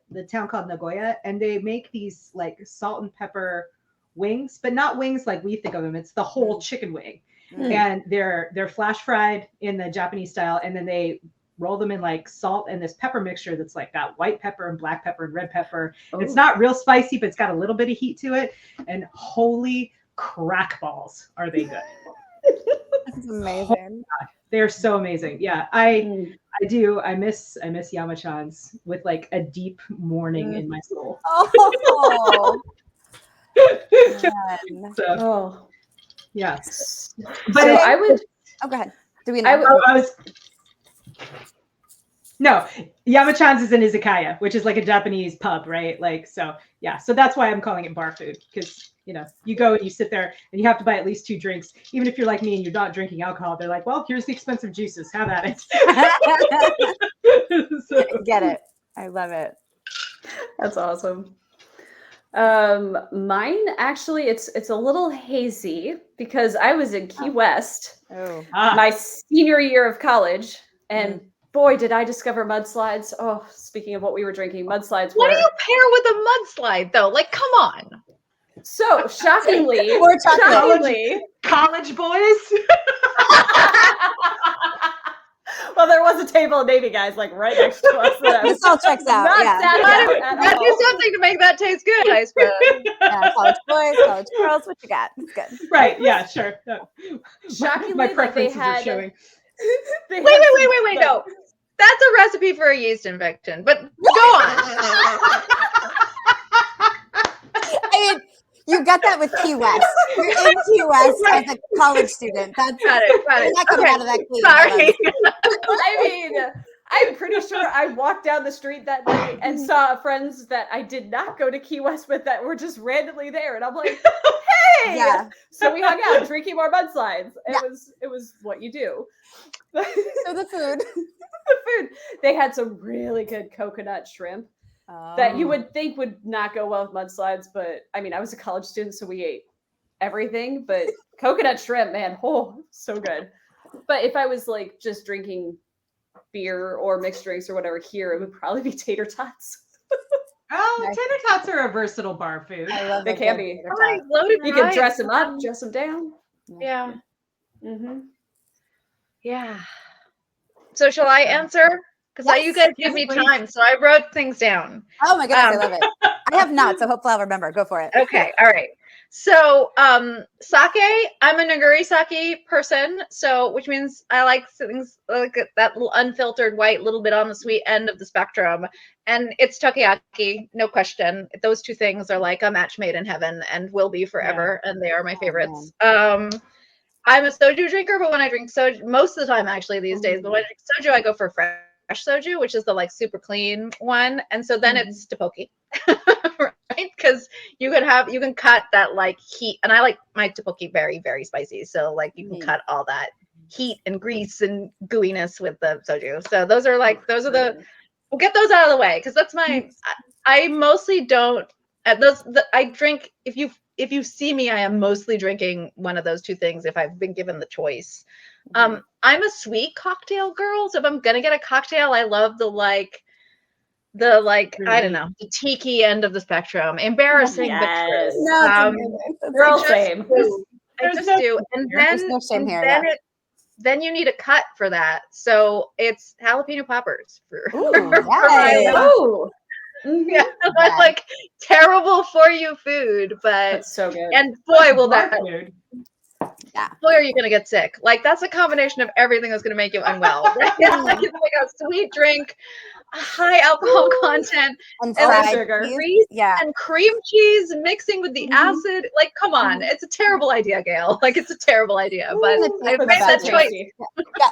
the town called Nagoya, and they make these like salt and pepper wings, but not wings like we think of them. It's the whole chicken wing, and they're flash fried in the Japanese style, and then they roll them in like salt and this pepper mixture that's like got white pepper and black pepper and red pepper. It's not real spicy, but it's got a little bit of heat to it. And holy crack balls, are they good? That's amazing. They're so amazing. Yeah, I do. I miss Yamachan's with like a deep mourning in my soul. Oh. So, yeah. But so I would. Oh, go ahead. Do we know? No, Yamachan's is an izakaya, which is like a Japanese pub, right? Like, so yeah. So that's why I'm calling it bar food, because you know, you go and you sit there and you have to buy at least 2 drinks. Even if you're like me and you're not drinking alcohol, they're like, well, here's the expensive juices. Have at it. So. Get it. I love it. That's awesome. Mine actually, it's a little hazy because I was in Key West my senior year of college, and boy, did I discover mudslides. Oh, speaking of what we were drinking, mudslides. What do you pair with a mudslide, though? Like, come on. So shockingly, college boys. Well, there was a table of Navy guys like right next to us. This all checks out. Gotta do something to make that taste good, I suppose. Yeah, college boys, college girls. What you got? It's good. Right. Yeah. Sure. No. Shockingly, my preferences are showing. Wait. No, that's a recipe for a yeast infection. But go on. I mean, you got that with Key West. You're in Key West as a college student. That's got it. You're not coming out of that clean. Sorry. I mean, I'm pretty sure I walked down the street that day and saw friends that I did not go to Key West with that were just randomly there, and I'm like, hey! Yeah. So we hung out drinking more mudslides. It was what you do. So the food. They had some really good coconut shrimp that you would think would not go well with mudslides, but I mean, I was a college student, so we ate everything, but coconut shrimp, man, so good. But if I was like just drinking beer or mixed drinks or whatever here, it would probably be tater tots. Tater tots are a versatile bar food. I love they can be. You can dress them up, dress them down. Yeah. Mm-hmm. Yeah. So shall I answer? Because you guys give me time, so I wrote things down. Oh my goodness, I love it. I have not, so hopefully I'll remember. Go for it. Okay, all right. So sake, I'm a nigiri sake person, which means I like things like that little unfiltered white, little bit on the sweet end of the spectrum. And it's takoyaki, no question. Those two things are like a match made in heaven and will be forever, and they are my favorites. I'm a soju drinker, but when I drink soju, most of the time actually these days, but when I drink soju, I go for fresh soju, which is the like super clean one. And so then it's tteokbokki, right? Because you can cut that like heat, and I like my tteokbokki very, very spicy. So like you can cut all that heat and grease and gooiness with the soju. So we'll get those out of the way, because that's I mostly don't, I drink, if you see me, I am mostly drinking one of those two things if I've been given the choice. I'm a sweet cocktail girl, so if I'm gonna get a cocktail, I love the I don't know, the tiki end of the spectrum. Embarrassing, but true. No, we're all same. I just do. And then you need a cut for that. So it's jalapeno poppers for yeah, that's like terrible for you food, but that's so good. And boy, will that boy, are you going to get sick. Like, that's a combination of everything that's going to make you unwell, right? Like, it's like a sweet drink, high alcohol content, And Oh, fried sugar. cheese. grease Yeah. and cream cheese mixing with the acid. Like, come on. It's a terrible idea, Gail. Like, it's a terrible idea. But I For the made that bad choice. tasty. Yeah.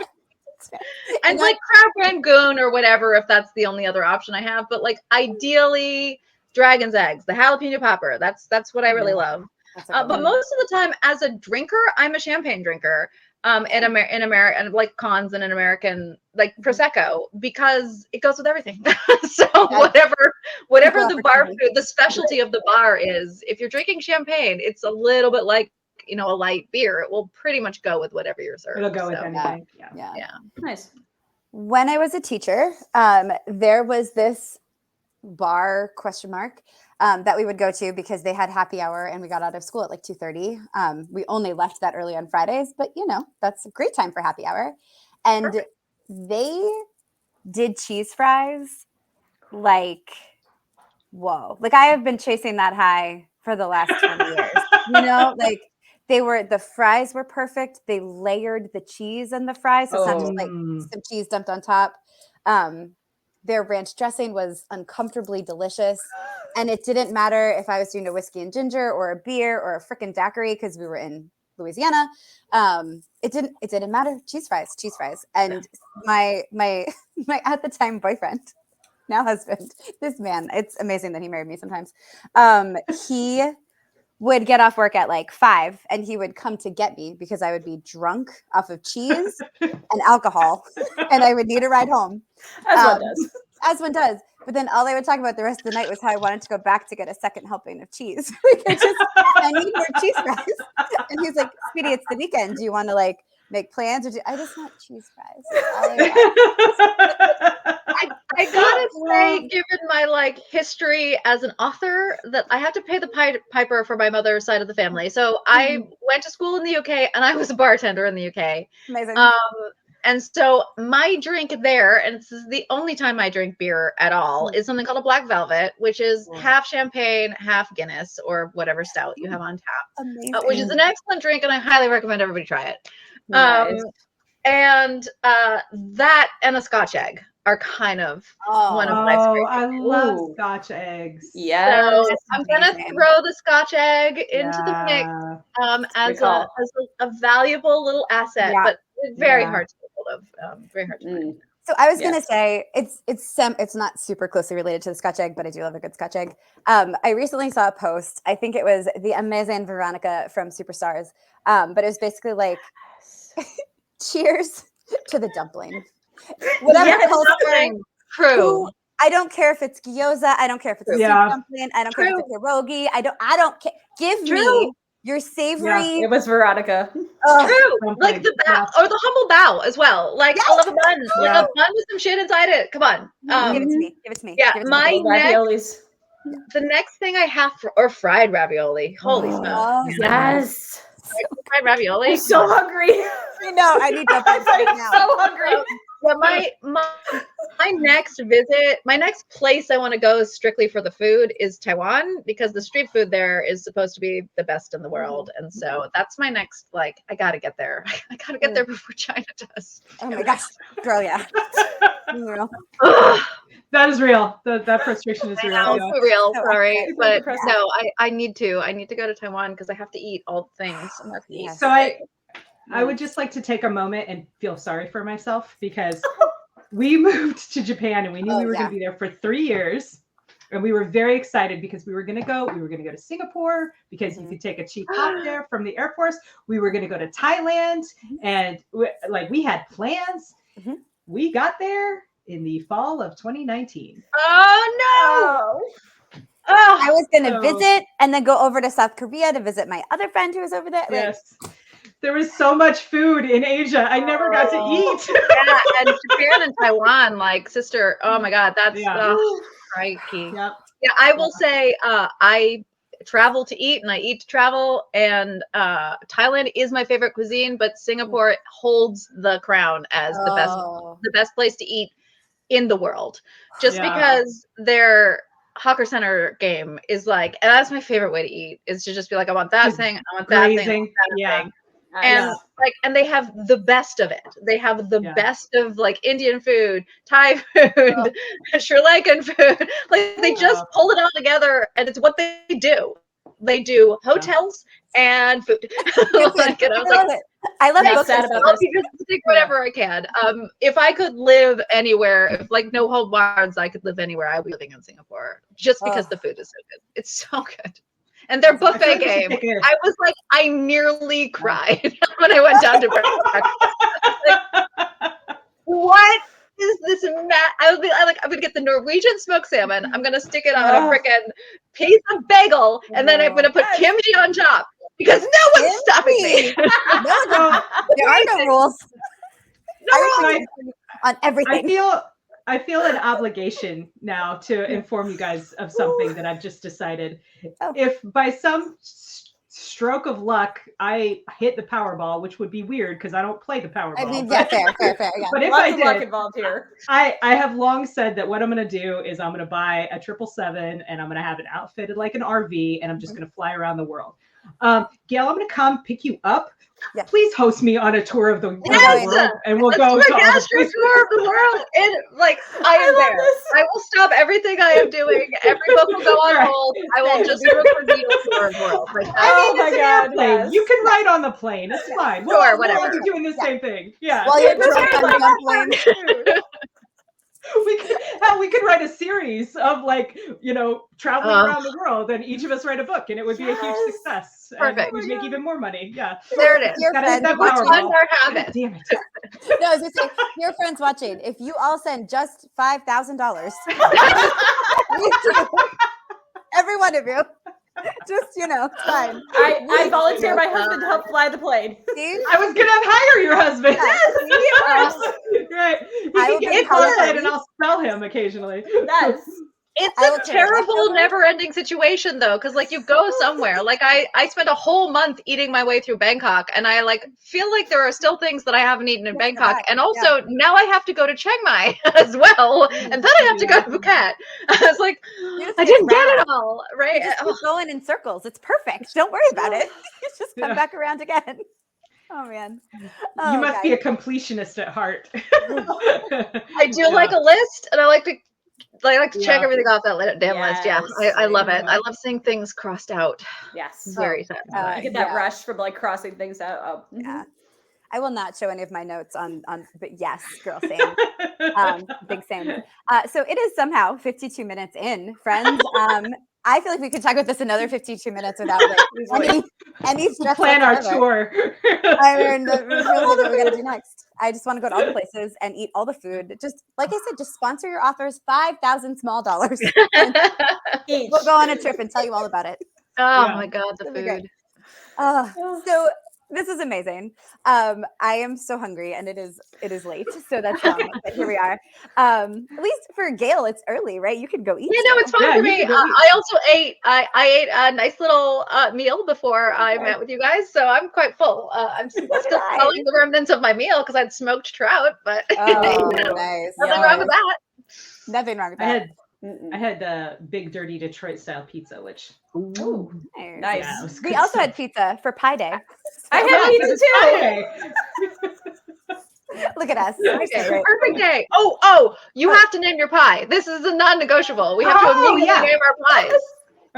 And like crab rangoon or whatever, if that's the only other option I have. But like, ideally, dragon's eggs, the jalapeno popper. That's what I really love. But most of the time, as a drinker, I'm a champagne drinker. In America, and like cons and an American like prosecco, because it goes with everything. So whatever the bar food, the specialty of the bar is, if you're drinking champagne, it's a little bit like, you know, a light beer. It will pretty much go with whatever you're serving. It'll go with anything. Yeah. Nice. When I was a teacher, there was this bar ? That we would go to because they had happy hour and we got out of school at like 2:30. We only left that early on Fridays, but you know, that's a great time for happy hour. And they did cheese fries like, whoa. Like, I have been chasing that high for the last 20 years. You know, like the fries were perfect. They layered the cheese in the fries. So it's not just like some cheese dumped on top. Their ranch dressing was uncomfortably delicious. And it didn't matter if I was doing a whiskey and ginger or a beer or a frickin' daiquiri, because we were in Louisiana. It didn't matter. Cheese fries. And my at the time boyfriend, now husband, this man, it's amazing that he married me sometimes. He would get off work at like 5 and he would come to get me because I would be drunk off of cheese and alcohol and I would need a ride home. As one does. But then all I would talk about the rest of the night was how I wanted to go back to get a second helping of cheese. I need more cheese fries. And he's like, sweetie, it's the weekend. Do you want to like make plans? I just want cheese fries. I gotta say, given my like history as an author, that I have to pay the piper for my mother's side of the family. So I went to school in the UK and I was a bartender in the UK. Amazing. And so my drink there, and this is the only time I drink beer at all, is something called a black velvet, which is half champagne, half Guinness, or whatever stout you have on tap, which is an excellent drink, and I highly recommend everybody try it. And that and a Scotch egg are kind a one of my favorite. I love Scotch eggs. Yeah. So I'm gonna throw the Scotch egg into the mix as a valuable little asset, but very hard to get hold of. Very hard to find. So I was gonna say it's not super closely related to the Scotch egg, but I do love a good Scotch egg. I recently saw a post. I think it was the amazing Veronica from Superstars, but it was basically like, cheers to the dumpling. Whatever culture. True. I don't care if it's gyoza. I don't care if it's a soup dumpling. I don't care if it's a pierogi. I don't care. Give me your savory. It was Veronica. True. Like the bow or the humble bow as well. Like I love a bun. Like a bun with some shit inside it. Come on. Give it to me. Give it to me. Yeah, Give it to my me. next, the next thing I have or fried ravioli. Holy smokes. Yes. Fried ravioli. I'm so hungry. I know. I need dumplings right now. So hungry. Yeah, my next visit, my next place I want to go strictly for the food is Taiwan, because the street food there is supposed to be the best in the world. And so that's my next, like, I got to get there. I got to get there before China does. Oh my gosh. Girl, yeah. That is real. That frustration is real. It's real. Sorry. But no, I need to go to Taiwan because I have to eat all the things. So I would just like to take a moment and feel sorry for myself, because we moved to Japan and we knew we were going to be there for 3 years. And we were very excited because we were going to go to Singapore because you could take a cheap hop there from the Air Force. We were going to go to Thailand and we had plans. We got there in the fall of 2019. Oh no. I was going to visit and then go over to South Korea to visit my other friend who was over there. Yes. There was so much food in Asia. I never got to eat. Yeah, and Japan and Taiwan, like, sister, oh my God, that's crikey. Yep. Yeah, I will say I travel to eat and I eat to travel, and Thailand is my favorite cuisine, but Singapore holds the crown as the best place to eat in the world. Just because their hawker center game is like, and that's my favorite way to eat, is to just be like, I want that thing, I want that thing, I want that thing. And and they have the best of it. They have the best of like Indian food, Thai food, Sri Lankan food. Like they just pull it all together, and it's what they do. They do hotels and food. Like, and I was like, I love books. Sad about I'll this. just take whatever I can. If I could live anywhere, if like no hold barns, I could live anywhere. I would be living in Singapore just because the food is so good. It's so good. And their buffet game, I was like, I nearly cried when I went down to breakfast. Like, what is this? I'm gonna get the Norwegian smoked salmon. I'm gonna stick it on a freaking piece of bagel, and then I'm gonna put kimchi on top because no one's stopping me. There are no rules. No rules on everything. I feel an obligation now to inform you guys of something that I've just decided. If by some stroke of luck I hit the Powerball, which would be weird because I don't play the Powerball. I mean, fair. Yeah. But if Lots I of did, luck involved here. I have long said that what I'm going to do is I'm going to buy a 777 and I'm going to have it outfitted like an RV and I'm just going to fly around the world. Gail, I'm going to come pick you up. Yeah. Please host me on a tour of the world, and we'll go to all the places. Tour of the world. And like I am there. I will stop everything I am doing. Every book will go on hold. I will just record the tour of the world. Like, my God! Yes. You can ride on the plane. It's fine. Sure, whatever. We'll be doing the same thing. Yeah. While you're drunk on dumplings. We could write a series of like, traveling around the world, and each of us write a book, and it would be a huge success. Perfect. We'd make even more money. Yeah. There it is. Your friends habit. Damn it. No, I was gonna say, your friends watching, if you all send just $5,000, every one of you, just it's fine. I volunteer my husband to help fly the plane. See? I was gonna hire your husband. Yes. Right. He can get qualified and I'll sell him occasionally. Yes. It's a terrible, never-ending situation, though, because like you go somewhere. Like I spent a whole month eating my way through Bangkok, and I like feel like there are still things that I haven't eaten in Bangkok, and also now I have to go to Chiang Mai as well, and then I have to go to Phuket. I was like, I didn't get it all right. You just keep going in circles. It's perfect. Don't worry about it. You just come back around again. Oh man, you must be a completionist at heart. I do like a list, and I like to check everything off that damn list. Yeah, I love it. I love seeing things crossed out. Yes, very satisfying. I get that rush from like crossing things out. Oh. Yeah, I will not show any of my notes on. But yes, girl, same. Big same. So it is somehow 52 minutes in, friends. I feel like we could talk about this another 52 minutes without like any stress. Plan our tour. I mean, what we're gonna do next. I just want to go to all the places and eat all the food. Just like I said, just sponsor your authors $5,000 small dollars. We'll go on a trip and tell you all about it. Oh my God, the food. So this is amazing. I am so hungry, and it is late, so that's but here we are. At least for Gail, it's early, right? You can go eat. Yeah, no, it's fine for me. I also ate. I ate a nice little meal before I met with you guys, so I'm quite full. I'm still smelling the remnants of my meal because I'd smoked trout, but nice. Nothing wrong with that. Nothing wrong with that. I had the big dirty Detroit style pizza, which nice. Yeah, we also had pizza for Pie Day. I had pizza too. Look at us. Perfect day. Oh, you have to name your pie. This is a non-negotiable. We have to immediately name our pies.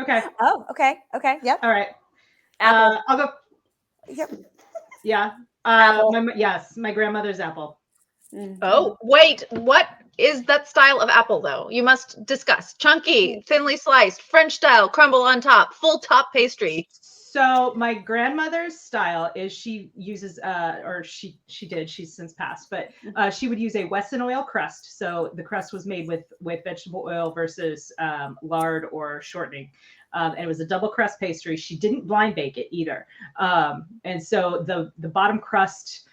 Okay. Oh, okay. Yep. All right. Apple. I'll go. Yep. Yeah. My grandmother's apple. Oh, wait. What is that style of apple, though? You must discuss. Chunky, thinly sliced, French style, crumble on top, full top pastry. So my grandmother's style is she uses, or she did, she's since passed, but she would use a Wesson oil crust. So the crust was made with vegetable oil versus lard or shortening. And it was a double crust pastry. She didn't blind bake it either. And so the bottom crust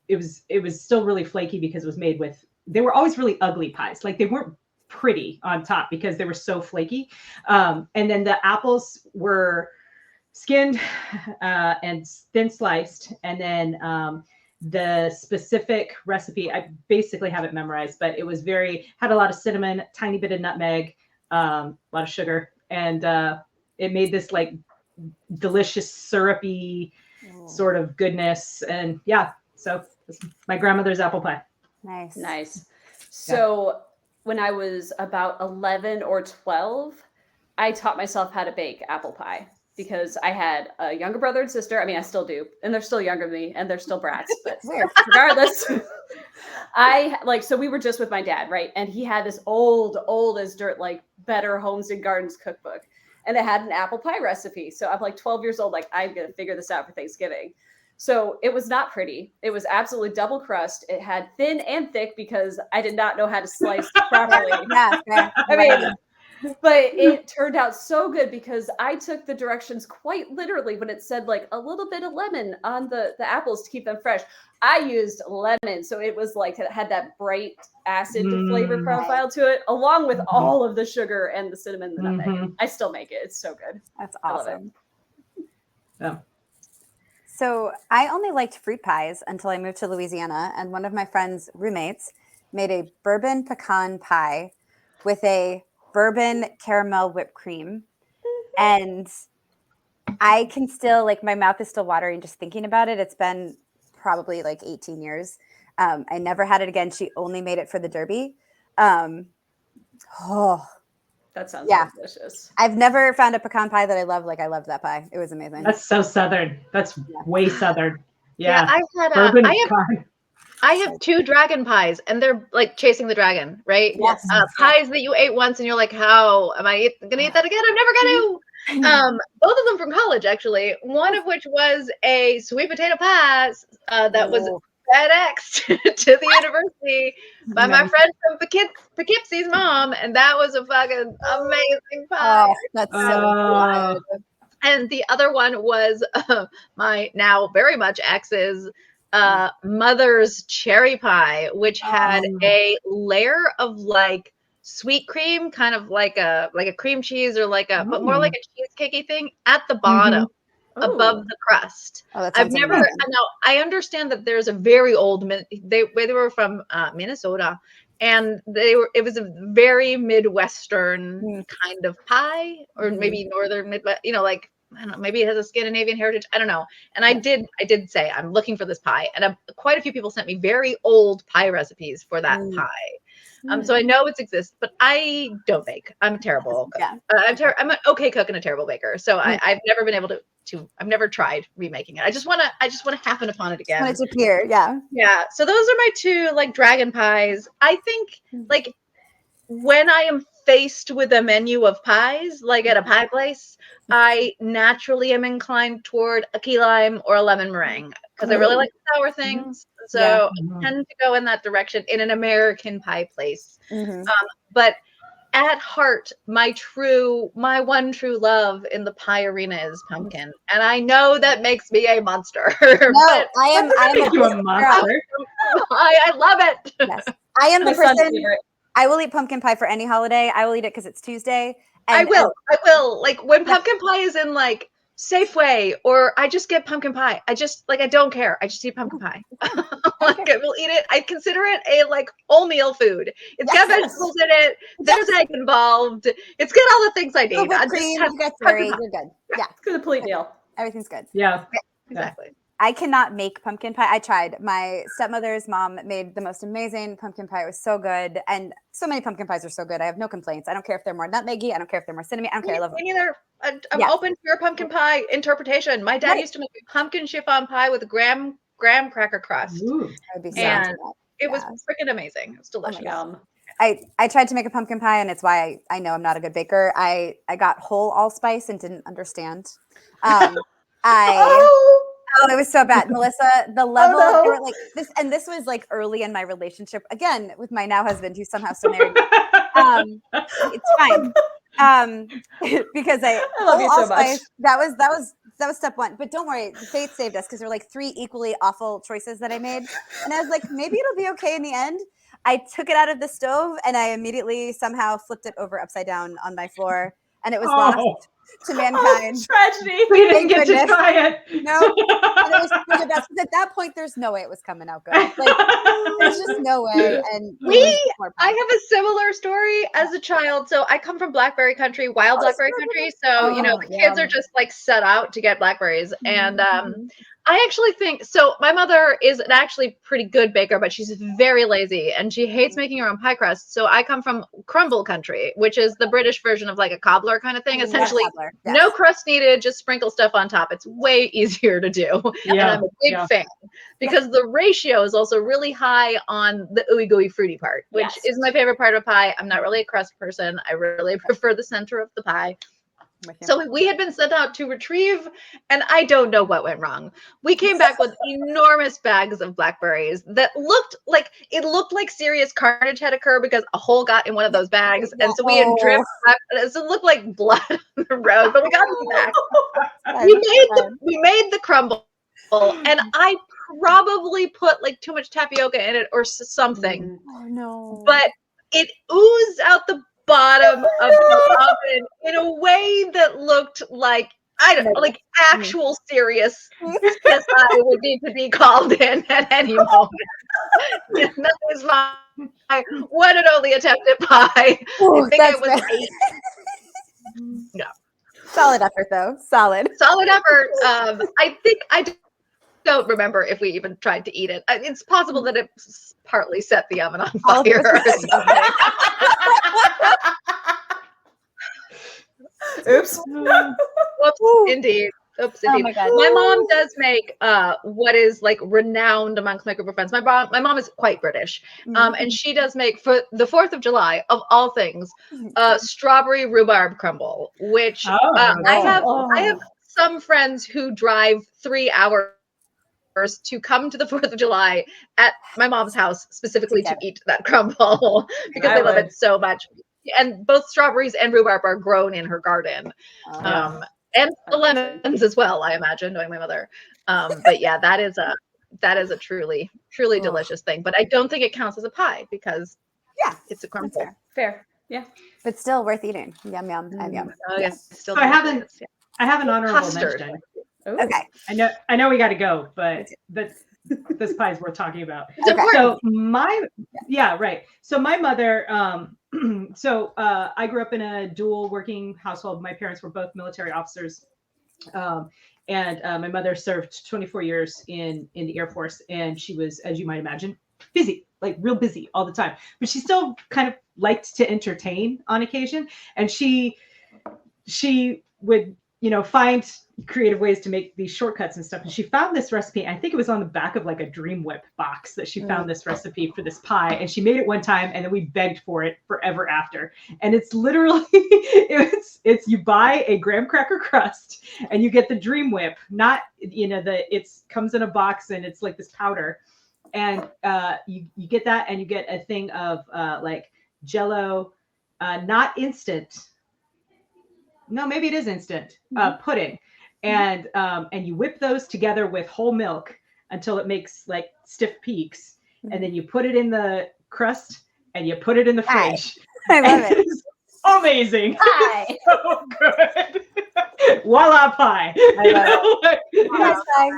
it was still really flaky because it was made with, they were always really ugly pies. Like they weren't pretty on top because they were so flaky. And then the apples were skinned and thin sliced. And then the specific recipe, I basically have it memorized, but it was had a lot of cinnamon, tiny bit of nutmeg, a lot of sugar. And it made this like delicious syrupy sort of goodness. And yeah, so it's my grandmother's apple pie. Nice. So when I was about 11 or 12, I taught myself how to bake apple pie because I had a younger brother and sister. I mean, I still do, and they're still younger than me, and they're still brats. But regardless, so we were just with my dad, right? And he had this old as dirt, like Better Homes and Gardens cookbook, and it had an apple pie recipe. So I'm like 12 years old, like I'm gonna figure this out for Thanksgiving. So it was not pretty. It was absolutely double crust. It had thin and thick because I did not know how to slice properly. I mean, but it turned out so good because I took the directions quite literally when it said like a little bit of lemon on the apples to keep them fresh. I used lemon. So it was like, it had that bright acid flavor profile to it, along with all of the sugar and the cinnamon and the nutmeg. I still make it. It's so good. That's awesome. Yeah. So I only liked fruit pies until I moved to Louisiana, and one of my friend's roommates made a bourbon pecan pie with a bourbon caramel whipped cream. And I can still, like, my mouth is still watering just thinking about it. It's been probably like 18 years. I never had it again. She only made it for the Derby. That sounds delicious. I've never found a pecan pie that I love like I loved that pie. It was amazing. That's so Southern. That's way Southern. Yeah. I have 2 dragon pies, and they're like chasing the dragon, right? Yes. Pies that you ate once, and you're like, how am I going to eat that again? I'm never going to. Both of them from college, actually. One of which was a sweet potato pie that was FedExed to the university by my friend from Poughkeepsie's mom, and that was a fucking amazing pie. Oh, that's so good. And the other one was my now very much ex's mother's cherry pie, which had a layer of like sweet cream, kind of like a cream cheese or but more like a cheesecakey thing at the bottom. Above the crust. I've never. Now I understand that there's a very old. They were from Minnesota, and it was a very Midwestern kind of pie, or maybe northern Midwest. You know, like I don't know. Maybe it has a Scandinavian heritage. I don't know. And I did say I'm looking for this pie, and quite a few people sent me very old pie recipes for that pie. So I know it exists, but I don't bake. I'm terrible. I'm an okay cook and a terrible baker. So I've never been able to. I've never tried remaking it. I just want to happen upon it again. It's appear, yeah. So those are my 2 like dragon pies. I think like when I am faced with a menu of pies, like at a pie place, I naturally am inclined toward a key lime or a lemon meringue because I really like sour things. So I tend to go in that direction in an American pie place. But at heart, my one true love in the pie arena is pumpkin, and I know that makes me a monster. No, I am a monster. I love it. Yes, I am the person. I will eat pumpkin pie for any holiday. I will eat it because it's Tuesday. I will. Like when pumpkin pie is in like Safeway, or I just get pumpkin pie. I don't care. I just eat pumpkin pie. Like I will eat it. I consider it a like whole meal food. It's got vegetables in it. There's egg involved. It's got all the things I need. I cream, you got dairy. You're good. Yeah, it's a complete meal. Everything's good. Yeah, exactly. I cannot make pumpkin pie. I tried. My stepmother's mom made the most amazing pumpkin pie. It was so good. And so many pumpkin pies are so good. I have no complaints. I don't care if they're more nutmeggy. I don't care if they're more cinnamon. I don't care. I love them. Me neither. I'm open to your pumpkin pie interpretation. My dad used to make a pumpkin chiffon pie with a graham cracker crust. And it was freaking amazing. It was delicious. I tried to make a pumpkin pie, and it's why I know I'm not a good baker. I got whole allspice and didn't understand. Oh, it was so bad, Melissa. The level they were like this, and this was like early in my relationship. Again, with my now husband, who's somehow still married. It's fine, because I love you so much. That was step 1. But don't worry, fate saved us because there were like 3 equally awful choices that I made, and I was like, maybe it'll be okay in the end. I took it out of the stove, and I immediately somehow flipped it over upside down on my floor, and it was lost to mankind. Tragedy. We didn't Thank get to goodness. try it. No, and it was for the best. 'Cause at that point, there's no way it was coming out good. Like, there's just no way. And it was more I pie. have a similar story as a child. So I come from blackberry country, wild blackberry country. So, you know, the kids are just like set out to get blackberries. And I actually think so. My mother is an actually pretty good baker, but she's very lazy and she hates making her own pie crust. So I come from crumble country, which is the British version of like a cobbler kind of thing. Essentially, Cobbler, yes. no crust needed, just sprinkle stuff on top. It's way easier to do. And I'm a big fan because the ratio is also really high on the ooey gooey fruity part, which is my favorite part of pie. I'm not really a crust person. I really prefer the center of the pie. So we had been sent out to retrieve, and I don't know what went wrong. We came back with enormous bags of blackberries that looked like serious carnage had occurred because a hole got in one of those bags, and so we had dripped. So it looked like blood on the road, but we got them back. We made the crumble, and I probably put like too much tapioca in it or something. Oh no! But it oozed out the bottom of the oven in a way that looked like like actual serious CSI would need to be called in at any moment. That was my one and only attempt at pie. Ooh, I think I was 8. No. Solid effort, though. Solid effort. I think I don't remember if we even tried to eat it. It's possible that it partly set the oven on fire or something. Oops. Whoops, indeed. Oops, indeed. Oh my God. My mom does make what is like renowned amongst my group of friends. My mom is quite British. And she does make for the 4th of July, of all things, strawberry rhubarb crumble, which I have some friends who drive 3 hours to come to the 4th of July at my mom's house specifically to eat that crumble because they love it so much. And both strawberries and rhubarb are grown in her garden. And the lemons as well, I imagine, knowing my mother. But yeah, that is a truly delicious thing. But I don't think it counts as a pie because it's a crumble. Fair. Yeah. But still worth eating. Yum yum. Yum. Oh, yes. Still So I have an honorable Custard. mention. Okay. I know we got to go, but this pie is worth talking about. Okay. So So my mother, I grew up in a dual working household. My parents were both military officers. And my mother served 24 years in the Air Force. And she was, as you might imagine, busy, like real busy all the time. But she still kind of liked to entertain on occasion. And she would, find creative ways to make these shortcuts and stuff. And she found this recipe. I think it was on the back of like a Dream Whip box that she found this recipe for this pie. And she made it one time and then we begged for it forever after. And it's literally, it's you buy a graham cracker crust and you get the Dream Whip, not, it comes in a box and it's like this powder. And you get that and you get a thing of like Jell-O, not instant. No, maybe it is instant pudding. And you whip those together with whole milk until it makes like stiff peaks. And then you put it in the crust and you put it in the fridge. I love it. It's amazing. Pie. So good. Voila pie. I love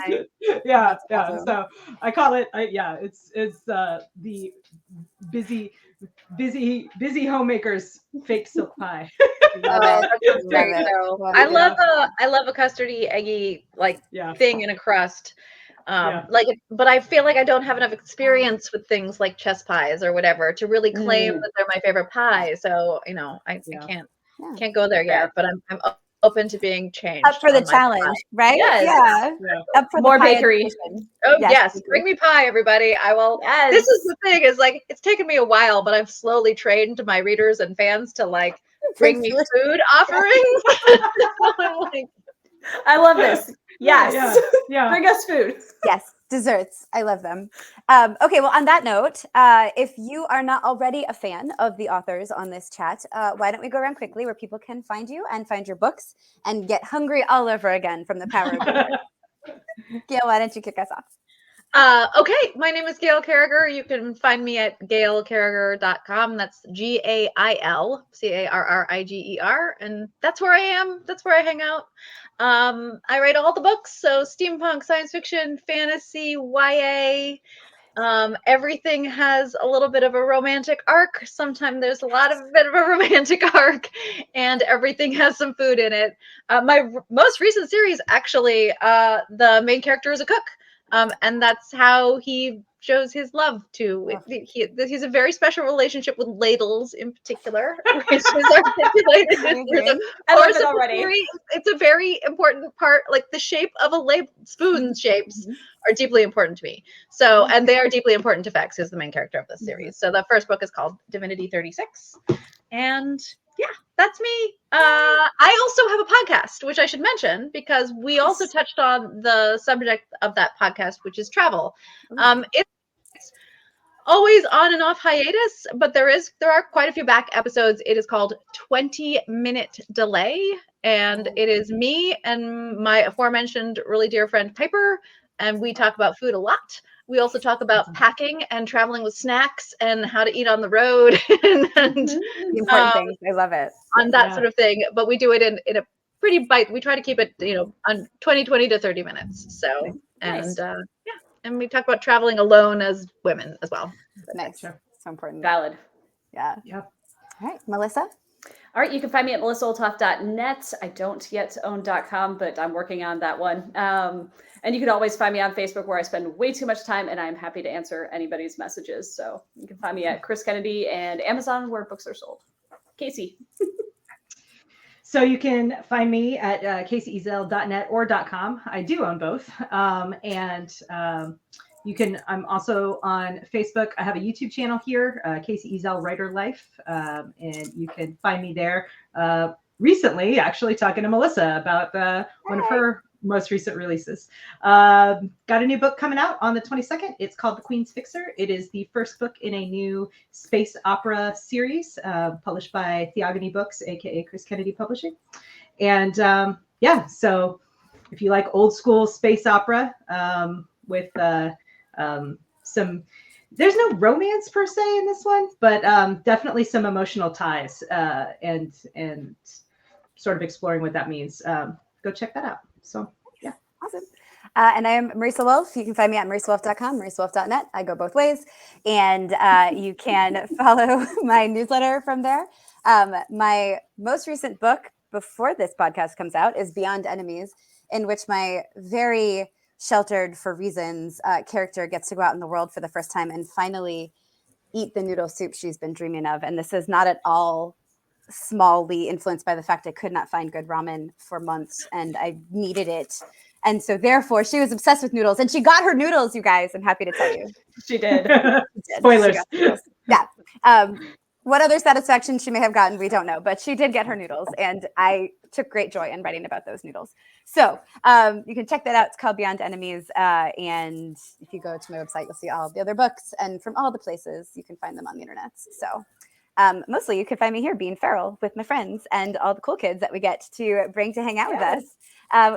it. Yeah. awesome. So I call it, it's the busy homemakers fake silk pie. I love a custardy, eggy thing in a crust. But I feel like I don't have enough experience with things like chess pies or whatever to really claim that they're my favorite pie. So I can't go there yet. But I'm open to being changed. Up for the challenge, right? Yes. Yeah. Up for more the pie bakery. education. Oh yes, bring me pie, everybody. I will. Yes. This is the thing, is like it's taken me a while, but I've slowly trained my readers and fans to like bring me food offerings. I'm like, I love this. Yes. Yeah. Bring us food. Yes, desserts. I love them. Okay, well, on that note, if you are not already a fan of the authors on this chat, why don't we go around quickly where people can find you and find your books and get hungry all over again from the power of the word. Gail, why don't you kick us off? Okay, my name is Gail Carriger. You can find me at gailcarriger.com. That's GailCarriger, and that's where I am. That's where I hang out. I write all the books, so steampunk, science fiction, fantasy, YA. Everything has a little bit of a romantic arc. Sometimes there's a lot of bit of a romantic arc, and everything has some food in it. My most recent series, actually, the main character is a cook. And that's how he shows his love to. He's a very special relationship with ladles in particular, which is articulated. I love it already. It's a very important part. Like the shape of a spoon shapes are deeply important to me. So, and they are deeply important to Fex, who's the main character of this series. So the first book is called Divinity 36, and yeah, that's me. I also have a podcast, which I should mention because we also touched on the subject of that podcast, which is travel. It's always on and off hiatus, but there are quite a few back episodes. It is called 20-Minute Delay, and it is me and my aforementioned really dear friend Piper, and we talk about food a lot. We also talk about packing and traveling with snacks and how to eat on the road and important things. I love it. On that sort of thing. But we do it in a pretty we try to keep it, on 20 to 30 minutes. So, and and we talk about traveling alone as women as well. Nice. So important. Valid. Yeah. Yep. All right, Melissa. All right, you can find me at melissaolthoff.net. I don't yet own .com, but I'm working on that one. And you can always find me on Facebook, where I spend way too much time, and I'm happy to answer anybody's messages. So you can find me at Chris Kennedy and Amazon, where books are sold. Kacey. So you can find me at kaceyezell.net or .com. I do own both. I'm also on Facebook. I have a YouTube channel here, Kacey Ezell Writer Life, and you can find me there. Recently, actually talking to Melissa about one of her most recent releases. Got a new book coming out on the 22nd. It's called The Queen's Fixer. It is the first book in a new space opera series published by Theogony Books, aka Chris Kennedy Publishing. And so if you like old school space opera with some, there's no romance per se in this one, but definitely some emotional ties and sort of exploring what that means. Go check that out. So, yeah. Awesome. And I am Marisa Wolf. You can find me at marisawolf.com, marisawolf.net. I go both ways. And you can follow my newsletter from there. My most recent book before this podcast comes out is Beyond Enemies, in which my very sheltered for reasons character gets to go out in the world for the first time and finally eat the noodle soup she's been dreaming of. And this is not at all smallly influenced by the fact I could not find good ramen for months and I needed it. And so therefore she was obsessed with noodles, and she got her noodles, you guys. I'm happy to tell you. She did. Spoilers. Yeah. What other satisfaction she may have gotten, we don't know, but she did get her noodles, and I took great joy in writing about those noodles. So you can check that out. It's called Beyond Enemies. And if you go to my website, you'll see all of the other books, and from all the places you can find them on the internet. So mostly you can find me here being feral with my friends and all the cool kids that we get to bring to hang out with us,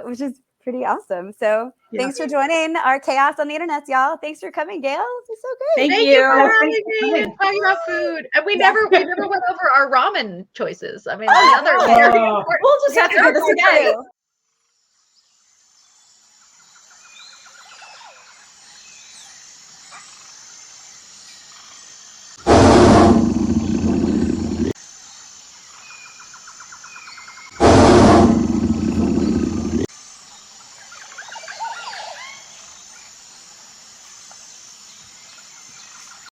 which is pretty awesome. So thanks for joining our chaos on the internet, y'all. Thanks for coming, Gail. It's so great. Thank you for having me and talking about food. And we never went over our ramen choices. I mean, another very important. We'll just have to do this again.